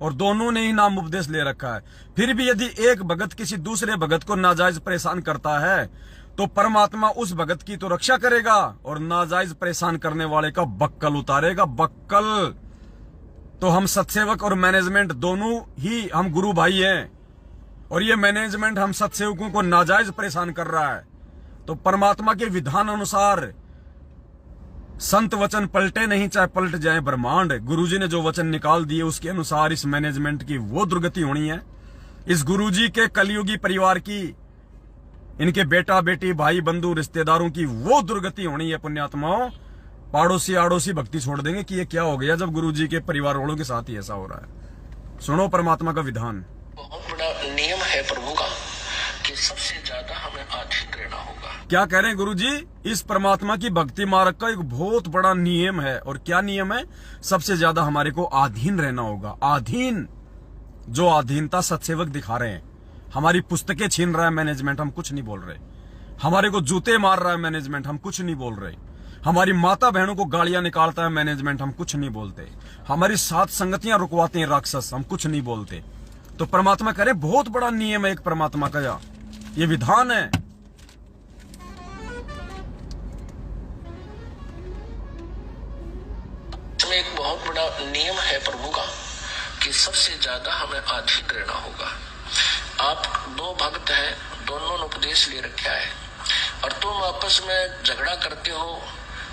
और दोनों ने ही नाम उपदेश ले रखा है, फिर भी यदि एक भगत किसी दूसरे भगत को नाजायज परेशान करता है तो परमात्मा उस भगत की तो रक्षा करेगा और नाजायज परेशान करने वाले का बक्कल उतारेगा। बक्कल तो हम सत्सेवक और मैनेजमेंट दोनों ही हम गुरु भाई हैं, और ये मैनेजमेंट हम सत्सेवकों को नाजायज परेशान कर रहा है, तो परमात्मा के विधान अनुसार संत वचन पलटे नहीं, चाहे पलट जाए ब्रह्मांड। गुरुजी ने जो वचन निकाल दिए उसके अनुसार इस मैनेजमेंट की वो दुर्गति होनी है। इस गुरुजी के कलयुगी परिवार की, इनके बेटा बेटी भाई बंधु रिश्तेदारों की वो दुर्गति होनी है। पुण्यात्माओं, पाड़ोसी आड़ोसी भक्ति छोड़ देंगे कि ये क्या हो गया जब गुरुजी के परिवार वालों के साथ ही ऐसा हो रहा है। सुनो परमात्मा का विधान। बहुत बड़ा नियम है प्रभु का कि सबसे ज्यादा हमें अधीन रहना होगा। क्या कह रहे हैं गुरुजी? इस परमात्मा की भक्ति मार्ग का एक बहुत बड़ा नियम है। और क्या नियम है? सबसे ज्यादा हमारे को अधीन रहना होगा। अधीन, जो अधीनता सत्सेवक दिखा रहे हैं, हमारी पुस्तकें छीन रहा है मैनेजमेंट, हम कुछ नहीं बोल रहे। हमारे को जूते मार रहा है मैनेजमेंट, हम कुछ नहीं बोल रहे। हमारी माता बहनों को गालियां निकालता है मैनेजमेंट, हम कुछ नहीं बोलते। हमारी साथ संगतियां रुकवाते हैं राक्षस, हम कुछ नहीं बोलते। तो परमात्मा कह रहे बहुत बड़ा नियम है एक परमात्मा का, ये विधान है। इसमें एक बहुत बड़ा नियम है प्रभु का कि सबसे ज्यादा हमें अधीन रहना होगा। आप दो भक्त हैं, दोनों ने उपदेश ले रखा है और तुम आपस में झगड़ा करते हो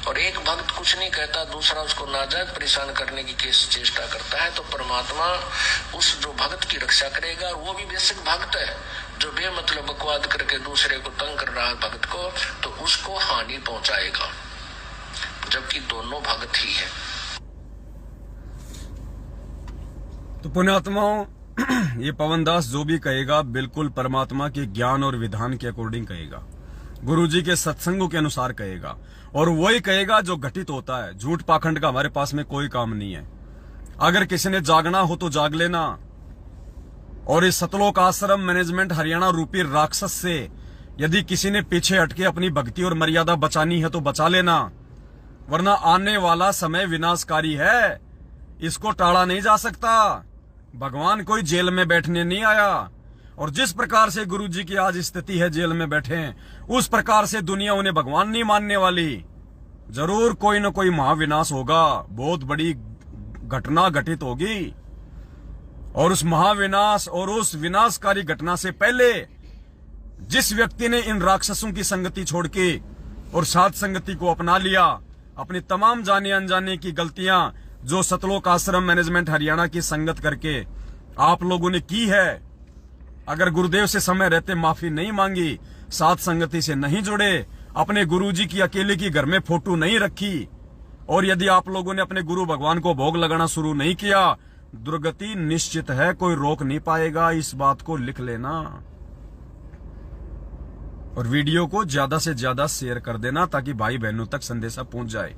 और एक भक्त कुछ नहीं कहता, दूसरा उसको नाजायज परेशान करने की चेष्टा करता है, तो परमात्मा उस जो भक्त की रक्षा करेगा। और वो भी बेसिक भक्त है जो बेमतलब बकवाद करके दूसरे को तंग कर रहा है भक्त को, तो उसको हानि पहुंचाएगा, जबकि दोनों भक्त ही है। तो पुण्यात्माओं, ये पवनदास जो भी कहेगा बिल्कुल परमात्मा के ज्ञान और विधान के अकॉर्डिंग कहेगा, गुरुजी के सत्संगों के अनुसार कहेगा, और वही कहेगा जो घटित होता है। झूठ पाखंड का हमारे पास में कोई काम नहीं है। अगर किसी ने जागना हो तो जाग लेना, और इस सतलोक आश्रम मैनेजमेंट हरियाणा रूपी राक्षस से यदि किसी ने पीछे हटके अपनी भक्ति और मर्यादा बचानी है तो बचा लेना, वरना आने वाला समय विनाशकारी है, इसको टाला नहीं जा सकता। भगवान कोई जेल में बैठने नहीं आया, और जिस प्रकार से गुरुजी की आज स्थिति है, जेल में बैठे हैं, उस प्रकार से दुनिया उन्हें भगवान नहीं मानने वाली। जरूर कोई न कोई महाविनाश होगा, बहुत बड़ी घटना घटित होगी, और उस महाविनाश और उस विनाशकारी घटना से पहले जिस व्यक्ति ने इन राक्षसों की संगति छोड़ के और साथ संगति को अपना लिया, अपनी तमाम जाने अनजाने की गलतियां जो सतलोक आश्रम मैनेजमेंट हरियाणा की संगत करके आप लोगों ने की है, अगर गुरुदेव से समय रहते माफी नहीं मांगी, साथ संगति से नहीं जुड़े, अपने गुरुजी की अकेले की घर में फोटो नहीं रखी, और यदि आप लोगों ने अपने गुरु भगवान को भोग लगाना शुरू नहीं किया, दुर्गति निश्चित है, कोई रोक नहीं पाएगा। इस बात को लिख लेना, और वीडियो को ज्यादा से ज्यादा शेयर कर देना ताकि भाई बहनों तक संदेशा पहुंच जाए।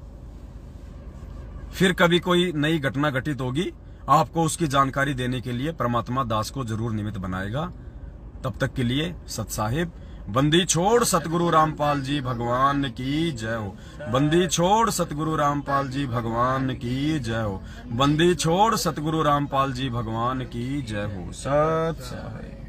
फिर कभी कोई नई घटना घटित होगी, आपको उसकी जानकारी देने के लिए परमात्मा दास को जरूर निमित्त बनाएगा। तब तक के लिए सत साहिब, बंदी छोड़ सतगुरु रामपाल जी भगवान की जय हो। बंदी छोड़ सतगुरु रामपाल जी भगवान की जय हो। बंदी छोड़ सतगुरु रामपाल जी भगवान की जय हो। सत साहिब।